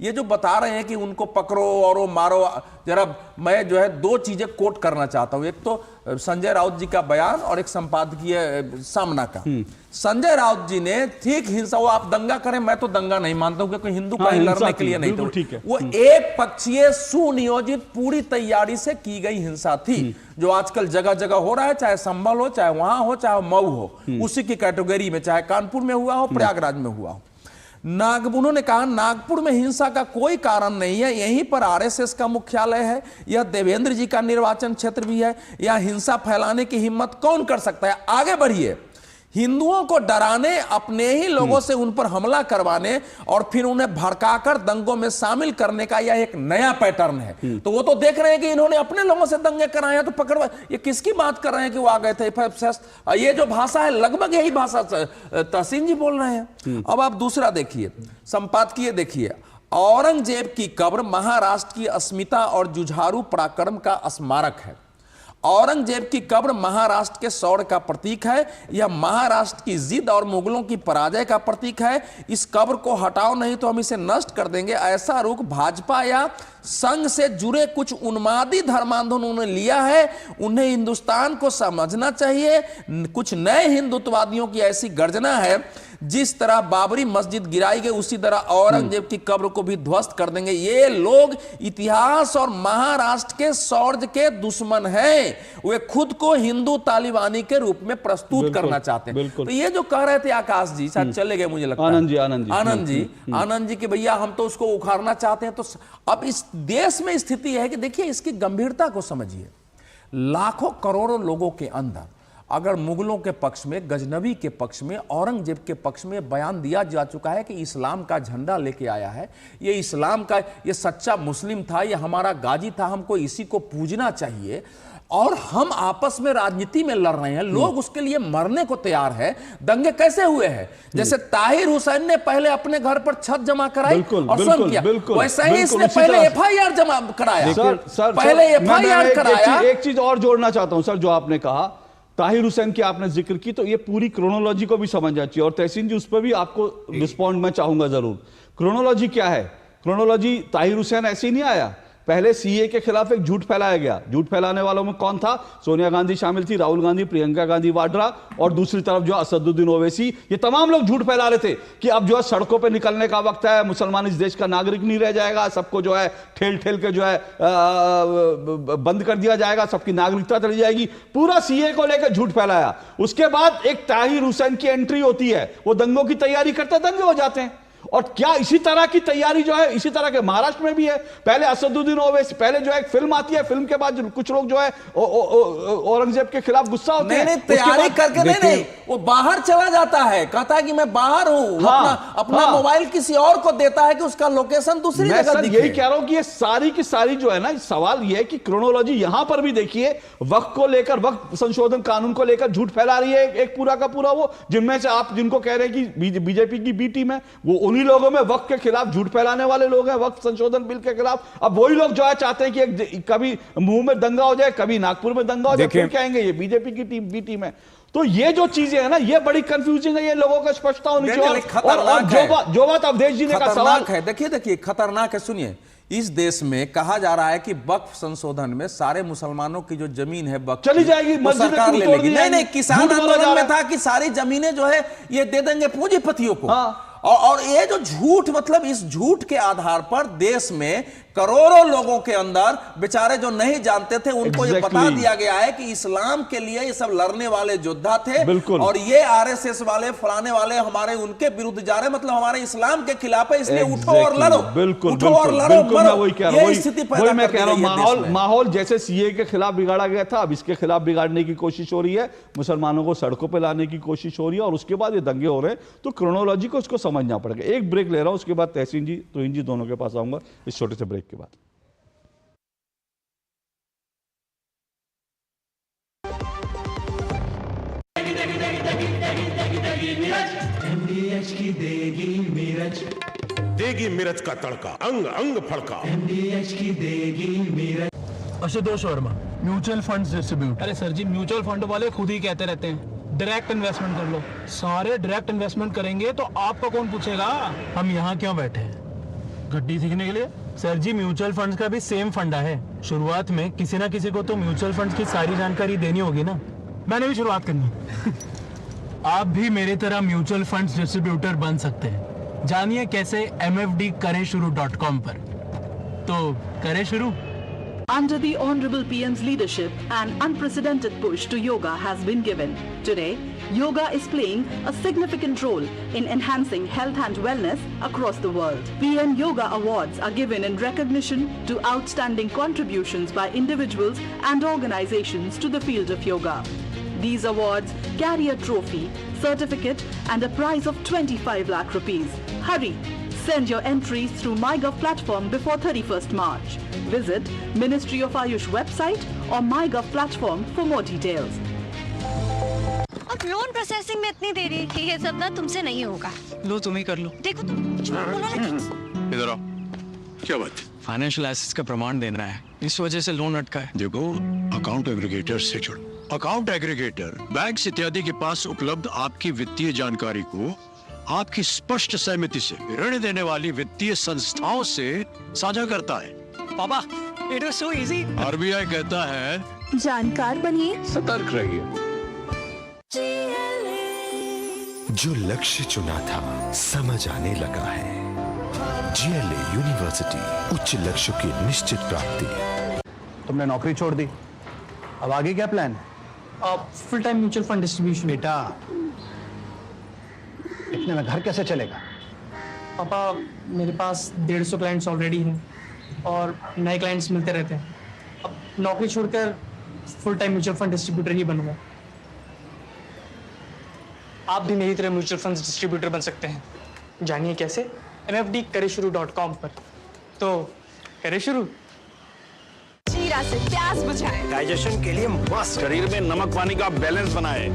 [SPEAKER 10] ये जो बता रहे हैं कि उनको पकड़ो और वो मारो, जरा मैं जो है 2 चीजें कोट करना चाहता हूं। एक तो संजय राउत जी का बयान और एक संपादकीय सामना का। संजय राउत जी ने ठीक हिंसा, वो आप दंगा करें, मैं तो दंगा नहीं मानता हूं, क्योंकि हिंदू कहीं लड़ने के लिए नहीं थे, वो एक पक्षीय सुनियोजित पूरी तैयारी से की गई हिंसा थी, जो आजकल जगह जगह हो रहा है, चाहे संभल हो, चाहे वहां हो, चाहे मऊ हो, उसी की कैटेगरी में, चाहे कानपुर में हुआ हो, प्रयागराज में हुआ हो। उन्होंने कहा नागपुर में हिंसा का कोई कारण नहीं है, यहीं पर आरएसएस का मुख्यालय है, यह देवेंद्र जी का निर्वाचन क्षेत्र भी है, यह हिंसा फैलाने की हिम्मत कौन कर सकता है? आगे बढ़िए, हिंदुओं को डराने, अपने ही लोगों से उन पर हमला करवाने और फिर उन्हें भड़काकर दंगों में शामिल करने का यह एक नया पैटर्न है। तो वो तो देख रहे हैं कि इन्होंने अपने लोगों से दंगे कराए हैं, तो पकड़वा, ये किसकी बात कर रहे हैं कि वो आ गए थे? ये जो भाषा है, लगभग यही भाषा तहसीन जी बोल रहे हैं। अब आप दूसरा देखिए, संपादकीय देखिए, औरंगजेब की कब्र महाराष्ट्र की अस्मिता और जुझारू पराक्रम का स्मारक है। औरंगजेब की कब्र महाराष्ट्र के शौर्य का प्रतीक है, यह महाराष्ट्र की जिद और मुगलों की पराजय का प्रतीक है। इस कब्र को हटाओ, नहीं तो हम इसे नष्ट कर देंगे। ऐसा रुख भाजपा या संघ से जुड़े कुछ उन्मादी धर्मांधों ने लिया है, उन्हें हिंदुस्तान को समझना चाहिए। कुछ नए हिंदुत्ववादियों की ऐसी गर्जना है, जिस तरह बाबरी मस्जिद गिराई गई, उसी तरह औरंगजेब की कब्र को भी ध्वस्त कर देंगे। ये लोग इतिहास और महाराष्ट्र के शौर्य के दुश्मन हैं, वे खुद को हिंदू तालिबानी के रूप में प्रस्तुत करना चाहते हैं। तो ये जो कह रहे थे आकाश जी, शायद चले गए मुझे लगता है, आनंद जी कि भैया हम तो उसको उखाड़ना चाहते हैं। तो अब इस देश में स्थिति है कि देखिए, इसकी गंभीरता को समझिए। लाखों करोड़ों लोगों के अंदर अगर मुगलों के पक्ष में, गजनबी के पक्ष में, औरंगजेब के पक्ष में बयान दिया जा चुका है कि इस्लाम का झंडा लेके आया है, ये इस्लाम का, ये सच्चा मुस्लिम था, ये हमारा गाजी था, हमको इसी को पूजना चाहिए, और हम आपस में राजनीति में लड़ रहे हैं, लोग उसके लिए मरने को तैयार है। दंगे कैसे हुए हैं? जैसे ताहिर हुसैन ने पहले अपने घर पर छत जमा कराई और स्वयं किया, वैसे ही इसने पहले एफआईआर जमा कराया, पहले एफआईआर कराया।
[SPEAKER 1] एक चीज और जोड़ना चाहता हूं सर, जो आपने कहा ताहिर हुसैन की आपने जिक्र की, तो ये पूरी क्रोनोलॉजी को भी समझना चाहिए, और तहसीन जी उस पर भी आपको रिस्पॉन्ड मैं चाहूंगा जरूर। क्रोनोलॉजी क्या है? क्रोनोलॉजी, ताहिर हुसैन ऐसे ही नहीं आया, पहले सीए के खिलाफ एक झूठ फैलाया गया। झूठ फैलाने वालों में कौन था? सोनिया गांधी शामिल थी, राहुल गांधी, प्रियंका गांधी वाड्रा, और दूसरी तरफ जो असदुद्दीन ओवैसी, ये तमाम लोग झूठ फैला रहे थे कि अब जो है सड़कों पे निकलने का वक्त है, मुसलमान इस देश का नागरिक नहीं रह जाएगा, सबको जो है ठेल ठेल के जो है बंद कर दिया जाएगा, सबकी नागरिकता चली जाएगी। पूरा सीए को लेकर झूठ फैलाया। उसके बाद एक ताहिर हुसैन की एंट्री होती है, वो दंगों की तैयारी करते, दंगे हो जाते हैं, और क्या इसी तरह की तैयारी जो है इसी तरह के महाराष्ट्र में भी है? पहले असदुद्दीन ओवैसी, पहले जो है एक फिल्म आती है, फिल्म के बाद कुछ लोग जो है औरंगजेब के खिलाफ गुस्सा होते हैं,
[SPEAKER 10] नहीं तैयारी करके नहीं, वो बाहर चला जाता है, कहता है कि मैं बाहर हूं, अपना मोबाइल किसी और को देता है कि उसका लोकेशन दूसरी जगह दिखे।
[SPEAKER 1] यही कह रहा हूं कि ये सारी की सारी जो है ना, सवाल ये है कि क्रोनोलॉजी यहां पर भी देखिए, वक्त को लेकर, वक्त संशोधन कानून को लेकर झूठ फैला रही है एक पूरा का पूरा वो, जिनमें से आप जिनको कह रहे हैं कि बीजेपी की बी टीम है, वो उन्हीं लोगों में वक्त के खिलाफ झूठ फैलाने वाले लोग हैं, वक्त संशोधन बिल के खिलाफ। अब वही लोग जो है चाहते हैं कि कभी मुंह में दंगा हो जाए, कभी नागपुर में दंगा हो जाए, फिर कहेंगे ये बीजेपी की टीम बी टीम है। तो ये जो चीजें है ना, ये बड़ी कंफ्यूजिंग है, ये लोगों को स्पष्टता होनी चाहिए। और जो बात अवधेश जी ने कहा सवाल
[SPEAKER 10] है, देखिए खतरनाक है। सुनिए, इस देश में कहा जा रहा है कि वक्फ संशोधन में सारे मुसलमानों की जो जमीन है वक्फ
[SPEAKER 1] चली जाएगी,
[SPEAKER 10] सरकार ले लेगी। नहीं, किसान आंदोलन में था कि सारी जमीनें जो है ये दे देंगे पूंजीपतियों को। और ये जो झूठ, मतलब इस झूठ के आधार पर देश में करोड़ों लोगों के अंदर बेचारे जो नहीं जानते थे उनको ये बता दिया गया है कि इस्लाम के लिए ये सब लड़ने वाले योद्धा थे, और ये आरएसएस वाले फलाने वाले हमारे उनके विरुद्ध जा रहे, मतलब हमारे इस्लाम के खिलाफ है, इसलिए उठो और लड़ो, उठो और लड़ो, मरो। ये स्थिति पैदा
[SPEAKER 1] मैं कह रहा हूं, माहौल जैसे सीए के खिलाफ बिगाड़ा गया था, अब इसके खिलाफ बिगाड़ने की कोशिश हो रही है, मुसलमानों को सड़कों पर लाने की कोशिश हो रही है, और उसके बाद ये दंगे हो रहे हैं। तो क्रोनोलॉजी को उसको समझना पड़ेगा। एक ब्रेक ले रहा हूं, उसके बाद तहसीन जी, तुहिन जी दोनों के पास आऊंगा इस छोटे से ब्रेक के बाद।
[SPEAKER 11] MDH की देगी मिर्च का तड़का, अंग अंग फड़का। MDH की देगी मिर्च।
[SPEAKER 14] Ashutosh Verma, mutual funds distribute. अरे सर जी, म्यूचुअल फंड वाले खुद ही कहते रहते हैं डायरेक्ट इन्वेस्टमेंट कर लो। सारे डायरेक्ट इन्वेस्टमेंट करेंगे तो आपका कौन पूछेगा? हम यहाँ क्यों बैठे हैं? गड्डी सीखने के लिए? सर जी, म्यूचुअल फंड्स का भी सेम फंडा है। शुरुआत में किसी ना किसी को तो म्यूचुअल फंड्स की सारी जानकारी देनी होगी ना। मैंने भी शुरुआत करनी। आप भी मेरी तरह म्यूचुअल फंड्स डिस्ट्रीब्यूटर बन सकते हैं। जानिए कैसे mfdkareshuru.com पर। तो करें शुरू।
[SPEAKER 13] Under the Honorable PM's leadership, an unprecedented push to yoga has been given. Today, yoga is playing a significant role in enhancing health and wellness across the world. PM Yoga Awards are given in recognition to outstanding contributions by individuals and organizations to the field of yoga. These awards carry a trophy, certificate and a prize of 25 lakh rupees. Hurry! Send your entries through MyGov platform before 31st March. Visit Ministry of Ayush website or MyGov platform for more details.
[SPEAKER 21] अब loan processing में इतनी देरी, ये सब ना तुमसे नहीं होगा।
[SPEAKER 22] लो तुम ही कर लो।
[SPEAKER 21] देखो तुम
[SPEAKER 22] इधर आओ। क्या बात? फाइनेंशियल एसेट्स का प्रमाण देना है, इस वजह से लोन अटका है।
[SPEAKER 23] देखो, अकाउंट एग्रीगेटर से जुड़ो। अकाउंट एग्रीगेटर बैंक इत्यादि के पास उपलब्ध आपकी वित्तीय जानकारी को आपकी स्पष्ट सहमति से ऋण देने वाली वित्तीय संस्थाओं से साझा करता है।
[SPEAKER 22] पापा, it was so easy.
[SPEAKER 23] RBI कहता है
[SPEAKER 21] जानकार बनिए,
[SPEAKER 23] सतर्क रहिए।
[SPEAKER 12] जो लक्ष्य चुना था समझ आने लगा है। GLA यूनिवर्सिटी, उच्च लक्ष्य की निश्चित प्राप्ति।
[SPEAKER 17] तुमने नौकरी छोड़ दी, अब आगे क्या प्लान है?
[SPEAKER 18] Full time mutual fund distribution.
[SPEAKER 17] बेटा, इतने में घर कैसे चलेगा?
[SPEAKER 18] पापा, मेरे पास 150 क्लाइंट्स ऑलरेडी हैं और नए क्लाइंट्स मिलते रहते हैं। अब नौकरी छोड़कर full time mutual fund distributor ही बनूंगा। आप भी मेरी तरह म्यूचुअल फंड डिस्ट्रीब्यूटर बन सकते हैं। जानिए कैसे? mfdkareshuru.com पर। तो करें शुरू।
[SPEAKER 21] जीरा से प्यास बुझाएं,
[SPEAKER 22] डाइजेशन के लिए मस्त, शरीर में नमक पानी का बैलेंस बनाए।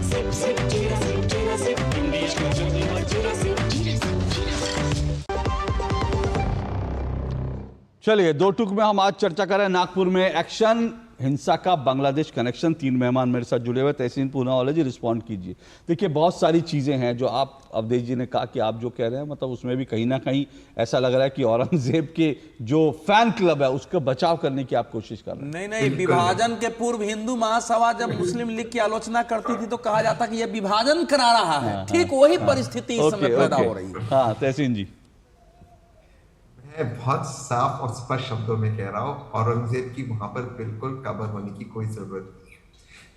[SPEAKER 1] चलिए, दो टूक में हम आज चर्चा करें नागपुर में एक्शन, हिंसा का बांग्लादेश कनेक्शन। 3 मेहमान मेरे साथ जुड़े हुए। तहसीन पूनावाला जी, रिस्पॉन्ड कीजिए। देखिए, बहुत सारी चीज़ें हैं जो आप, अवधेश जी ने कहा कि आप जो कह रहे हैं, मतलब उसमें भी कहीं ना कहीं ऐसा लग रहा है कि औरंगजेब के जो फैन क्लब है उसका बचाव करने की आप कोशिश कर रहे हैं।
[SPEAKER 10] नहीं, विभाजन के पूर्व हिंदू महासभा जब मुस्लिम लीग की आलोचना करती थी तो कहा जाता कि यह विभाजन करा रहा है। ठीक वही परिस्थिति इस समय पैदा हो रही है।
[SPEAKER 1] हाँ, तहसीन जी,
[SPEAKER 20] मैं बहुत साफ और स्पष्ट शब्दों में कह रहा हूँ, औरंगजेब की वहां पर बिल्कुल कबर होने की कोई जरूरत नहीं है।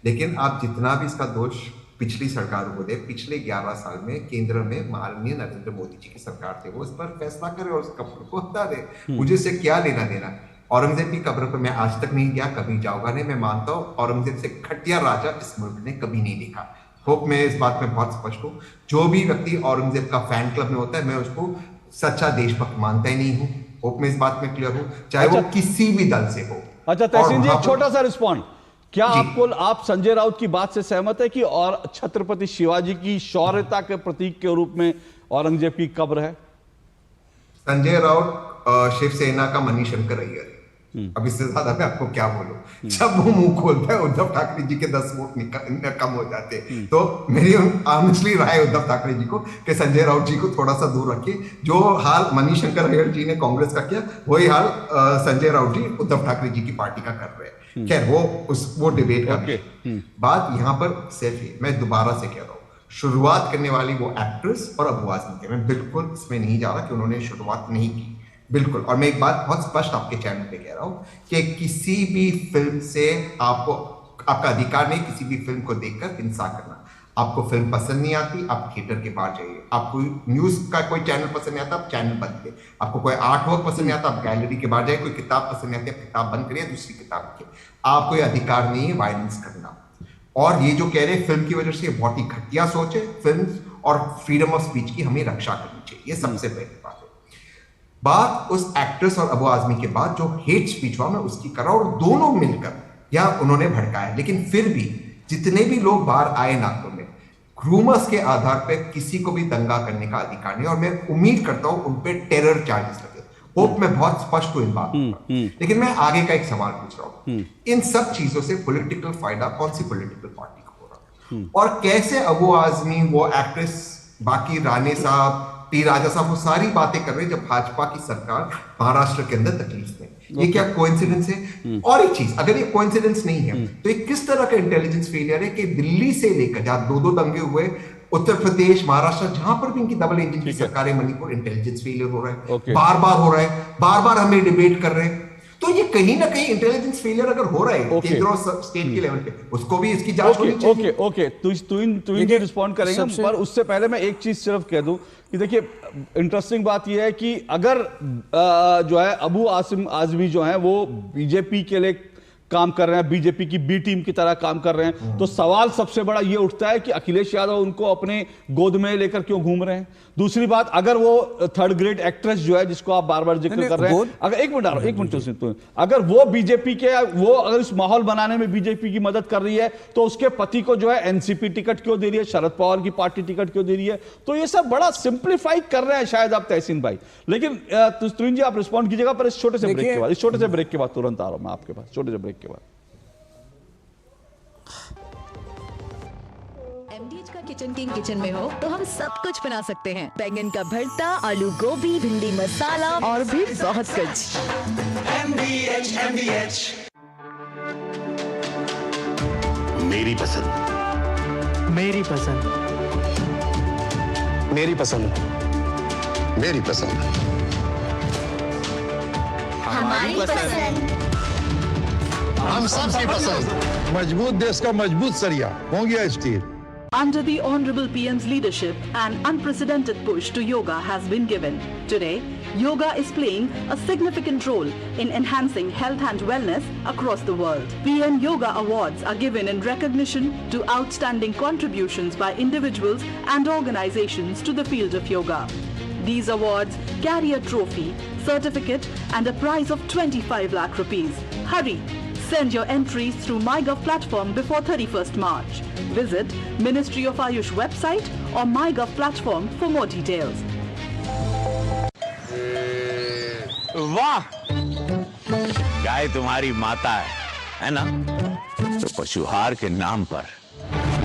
[SPEAKER 20] लेकिन आप जितना भी इसका दोष पिछली सरकारों को दे। पिछले 11 साल में केंद्र में माननीय नरेंद्र मोदी जी की सरकार थे, वो इस पर फैसला करे और उस कब्र को हटा दे। मुझे इससे क्या लेना देना। औरंगजेब की कब्र पर मैं आज तक नहीं गया, कभी जाऊंगा नहीं। मैं मानता हूँ औरंगजेब से घटिया राजा इस मुल्क ने कभी नहीं देखा। होप मैं इस बात में बहुत स्पष्ट हूँ। जो भी व्यक्ति औरंगजेब का फैन क्लब में होता है, मैं उसको सच्चा देशभक्त मानता ही नहीं हूँ। होप मैं इस बात में क्लियर हूँ, चाहे वो किसी भी दल से हो।
[SPEAKER 1] अच्छा तहसीन जी, एक छोटा सा रिस्पॉन्ड, क्या आप संजय राउत की बात से सहमत है कि और छत्रपति शिवाजी की शौर्यता के प्रतीक के रूप में औरंगजेब की कब्र है?
[SPEAKER 20] संजय राउत शिवसेना का मणिशंकर अय्यर है। अब इससे ज्यादा मैं आपको क्या बोलूं। जब वो मुंह खोलता है उद्धव ठाकरे जी के 10 वोट कम हो जाते हैं। तो मेरी ऑनेस्टली राय उद्धव ठाकरे जी को कि संजय राउत जी को थोड़ा सा दूर रखिए। जो हाल मणिशंकर अय्यर जी ने कांग्रेस का किया, वही हाल संजय राउत जी उद्धव ठाकरे जी की पार्टी का कर रहे हैं। खैर वो डिबेट का बात यहाँ पर सिर्फ ही मैं दोबारा से कह रहा हूँ, शुरुआत करने वाली वो एक्ट्रेस और अबू आजमी थे। मैं बिल्कुल इसमें नहीं जा रहा कि उन्होंने शुरुआत नहीं की, बिल्कुल। और मैं एक बात बहुत स्पष्ट आपके चैनल पे कह रहा हूं कि किसी भी फिल्म से आपका अधिकार नहीं किसी भी फिल्म को देखकर हिंसा करना। आपको फिल्म पसंद नहीं आती, आप थिएटर के बाहर जाइए। आपको न्यूज का कोई चैनल पसंद नहीं आता, आप चैनल बंद करिए। आपको कोई आर्ट वर्क पसंद नहीं आता, आप गैलरी के बाहर जाइए। कोई किताब पसंद नहीं आती, आप किताब बंद करिए, दूसरी किताब लिखिए। आपको ये अधिकार नहीं है वायलेंस करना। और ये जो कह रहे हैं फिल्म की वजह से, बहुत ही घटिया सोच है। फिल्म और फ्रीडम ऑफ स्पीच की हमें रक्षा करनी चाहिए, ये सबसे पहली बात है। बात उस एक्ट्रेस और अबू आजमी के बाद जो हेट स्पीच हुआ, मैं उसकी कर रहा हूं। और दोनों मिलकर या उन्होंने भड़काया, लेकिन फिर भी जितने भी लोग बाहर आए नागपुर में, रूमर्स के आधार पर किसी को भी दंगा करने का अधिकार नहीं। और मैं उम्मीद करता हूं उन पे टेरर चार्जेस लगे। होप मैं बहुत स्पष्ट हूं इन बातों पर। लेकिन मैं आगे का एक सवाल पूछ रहा हूं, इन सब चीजों से पॉलिटिकल फायदा कौन सी पॉलिटिकल पार्टी को हो रहा है? और कैसे अबू आजमी, वो एक्ट्रेस, बाकी राणे साहब, टी राजा साहब, वो सारी बातें कर रहे हैं जब भाजपा की सरकार महाराष्ट्र के अंदर तकलीफ में। ये क्या कोइंसिडेंस है? और एक चीज, अगर ये कोइंसिडेंस नहीं है तो ये किस तरह का इंटेलिजेंस फेलियर है कि दिल्ली से लेकर जहां 2 दंगे हुए, उत्तर प्रदेश, महाराष्ट्र, जहां पर भी इनकी डबल इंजन की सरकार है, मणिपुर, इंटेलिजेंस फेलियर हो रहा है, बार बार हो रहा है, बार बार हमें डिबेट कर रहे हैं। तो ये कहीं ना कहीं इंटेलिजेंस फेलियर अगर हो रहा है केंद्र और स्टेट के लेवल पे, उसको भी इसकी जांच होनी चाहिए।
[SPEAKER 1] ओके तुम रिस्पॉन्ड करेंगे, पर उससे पहले मैं एक चीज सिर्फ कह दूं कि देखिए इंटरेस्टिंग बात यह है कि अगर जो है अबू आजमी जो है वो बीजेपी के लिए काम कर रहे हैं, बीजेपी की बी टीम की तरह काम कर रहे हैं, तो सवाल सबसे बड़ा ये उठता है कि अखिलेश यादव उनको अपने गोद में लेकर क्यों घूम रहे हैं। दूसरी बात, अगर वो 3rd ग्रेड एक्ट्रेस जो है जिसको आप बार बार जिक्र कर रहे हैं, अगर एक मिनट अगर वो बीजेपी के, वो अगर इस माहौल बनाने में बीजेपी की मदद कर रही है, तो उसके पति को जो है एनसीपी टिकट क्यों दे रही है, शरद पवार की पार्टी टिकट क्यों दे रही है? तो ये सब बड़ा सिंप्लीफाई कर रहे हैं शायद आप तहसीन भाई। लेकिन तुरीन जी आप रिस्पॉन्ड कीजिएगा, पर इस छोटे से ब्रेक के बाद तुरंत आ रहा हूं मैं आपके पास, छोटे से ब्रेक के बाद।
[SPEAKER 19] एमडीएच का किचन किंग किचन में हो तो हम सब कुछ बना सकते हैं। बैंगन का भरता, आलू गोभी, भिंडी मसाला और भी बहुत कुछ।
[SPEAKER 11] MDH
[SPEAKER 12] मेरी पसंद,
[SPEAKER 11] मेरी पसंद,
[SPEAKER 16] मेरी पसंद, मेरी पसंद,
[SPEAKER 11] हमारी पसंद,
[SPEAKER 16] हम सबकी पसंद। मजबूत देश का मजबूत सरिया Mongia steel.
[SPEAKER 13] Under the Honorable PM's leadership, an unprecedented push to yoga has been given. Today, yoga is playing a significant role in enhancing health and wellness across the world. PM Yoga Awards are given in recognition to outstanding contributions by individuals and organizations to the field of yoga. These awards carry a trophy, certificate and a prize of 25 lakh rupees. Hurry! Send your entries through MyGov platform before 31st March. Visit Ministry of Ayush website or MyGov platform for more details.
[SPEAKER 3] वाह, गाय तुम्हारी माता है ना? तो पशुहार के नाम पर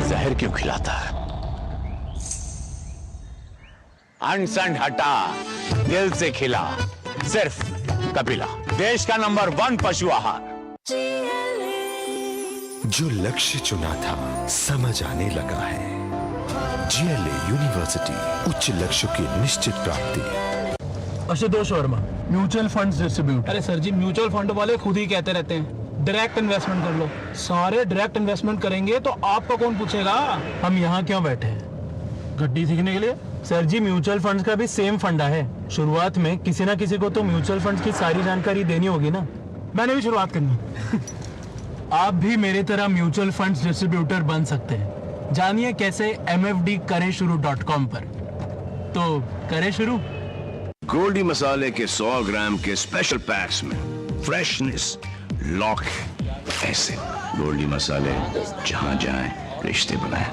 [SPEAKER 3] जहर क्यों खिलाता है? अनसन हटा, दिल से खिला, सिर्फ कपिला, देश का नंबर 1 पशु आहार।
[SPEAKER 12] जो लक्ष्य चुना था समझ आने लगा है। GLA यूनिवर्सिटी, उच्च लक्ष्य की निश्चित प्राप्ति।
[SPEAKER 14] Ashutosh Verma, mutual funds distribute. अरे सर जी, म्यूचुअल फंड वाले खुद ही कहते रहते हैं डायरेक्ट इन्वेस्टमेंट कर लो। सारे डायरेक्ट इन्वेस्टमेंट करेंगे तो आपको कौन पूछेगा हम यहाँ क्यों बैठे हैं, गड्डी सीखने के लिए? सर जी, म्यूचुअल फंड्स का भी सेम फंडा है। शुरुआत में किसी ना किसी को तो म्यूचुअल फंड्स की सारी जानकारी देनी होगी ना। मैंने भी शुरुआत करनी। आप भी मेरी तरह म्यूचुअल फंड्स डिस्ट्रीब्यूटर बन सकते हैं। जानिए कैसे mfdkaresshuru.com पर। तो करें शुरू।
[SPEAKER 4] गोल्डी मसाले के 100 ग्राम के स्पेशल पैक्स में फ्रेशनेस लॉक है। ऐसे गोल्डी मसाले जहां जाएं रिश्ते बनाएं।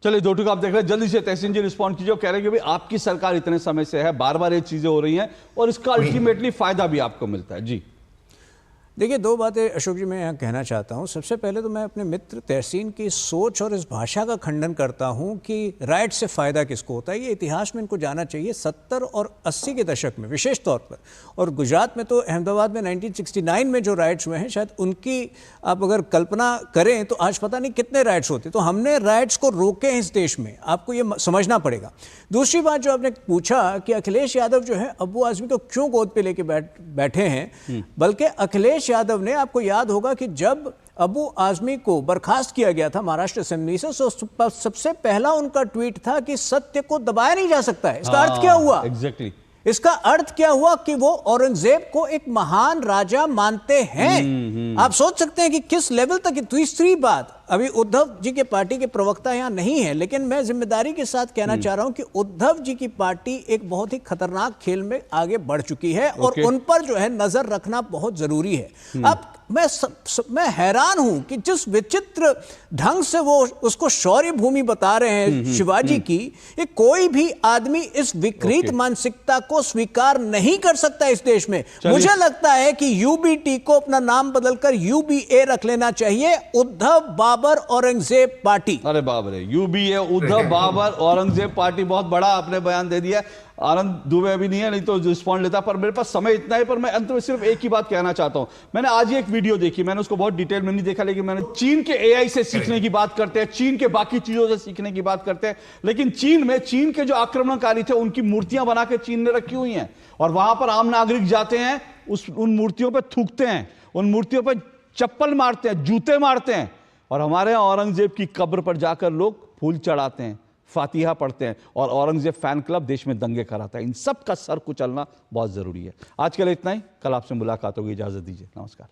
[SPEAKER 1] चलिए, दो टूक आप देख रहे हैं, जल्दी से तहसीन जी रिस्पॉन्ड कीजिए। कह रहे हैं कि भाई आपकी सरकार इतने समय से है, बार बार ये चीजें हो रही हैं और इसका अल्टीमेटली फायदा भी आपको मिलता है। जी
[SPEAKER 8] देखिए, दो बातें अशोक जी मैं यहाँ कहना चाहता हूँ। सबसे पहले तो मैं अपने मित्र तहसीन की सोच और इस भाषा का खंडन करता हूँ कि राइट से फ़ायदा किसको होता है। ये इतिहास में इनको जाना चाहिए। 70 और 80 के दशक में विशेष तौर पर, और गुजरात में तो अहमदाबाद में 1969 में जो राइट्स हुए हैं, शायद उनकी आप अगर कल्पना करें तो आज पता नहीं कितने राइट्स होते। तो हमने राइट्स को रोके हैं इस देश में, आपको ये समझना पड़ेगा। दूसरी बात जो आपने पूछा कि अखिलेश यादव जो है अब्बू आज़मी को क्यों गोद पे लेके बैठे हैं, बल्कि अखिलेश यादव ने, आपको याद होगा कि जब अबू आज़मी को बर्खास्त किया गया था महाराष्ट्र असेंबली से, सबसे पहला उनका ट्वीट था कि सत्य को दबाया नहीं जा सकता है। इसका अर्थ क्या हुआ?
[SPEAKER 1] एग्जैक्टली
[SPEAKER 8] इसका अर्थ क्या हुआ कि वो औरंगजेब को एक महान राजा मानते हैं। आप सोच सकते हैं कि किस लेवल तक। तीसरी बात, अभी उद्धव जी के पार्टी के प्रवक्ता यहां नहीं है, लेकिन मैं जिम्मेदारी के साथ कहना चाह रहा हूं कि उद्धव जी की पार्टी एक बहुत ही खतरनाक खेल में आगे बढ़ चुकी है और उन पर जो है नजर रखना बहुत जरूरी है। अब मैं हैरान हूं कि जिस विचित्र ढंग से वो उसको शौर्य भूमि बता रहे हैं शिवाजी की, ये कोई भी आदमी इस विकृत मानसिकता को स्वीकार नहीं कर सकता इस देश में। मुझे लगता है कि यूबीटी को अपना नाम बदलकर यूबीए रख लेना चाहिए, उद्धव बाबर औरंगजेब पार्टी।
[SPEAKER 1] अरे बाप रे, यूबीए उद्धव बाबर औरंगजेब पार्टी, बहुत बड़ा आपने बयान दे दिया। आनंद दुबे अभी नहीं है, नहीं तो रिस्पॉन्ड लेता, पर मेरे पास समय इतना है। पर मैं अंत में सिर्फ एक ही बात कहना चाहता हूं। मैंने आज ही एक वीडियो देखी, मैंने उसको बहुत डिटेल में नहीं देखा, लेकिन मैंने चीन के एआई से सीखने की बात करते हैं, चीन के बाकी चीजों से सीखने की बात करते हैं, लेकिन चीन के जो आक्रमणकारी थे उनकी मूर्तियां बना के चीन ने रखी हुई हैं और वहां पर आम नागरिक जाते हैं, उन मूर्तियों पर थूकते हैं, उन मूर्तियों पर चप्पल मारते हैं, जूते मारते हैं, और हमारे यहां औरंगजेब की कब्र पर जाकर लोग फूल चढ़ाते हैं, फातिहा पढ़ते हैं, और औरंगजेब फैन क्लब देश में दंगे कराता है। इन सब का सर कुचलना बहुत जरूरी है। आज के लिए इतना ही, कल आपसे मुलाकात होगी, इजाजत दीजिए, नमस्कार।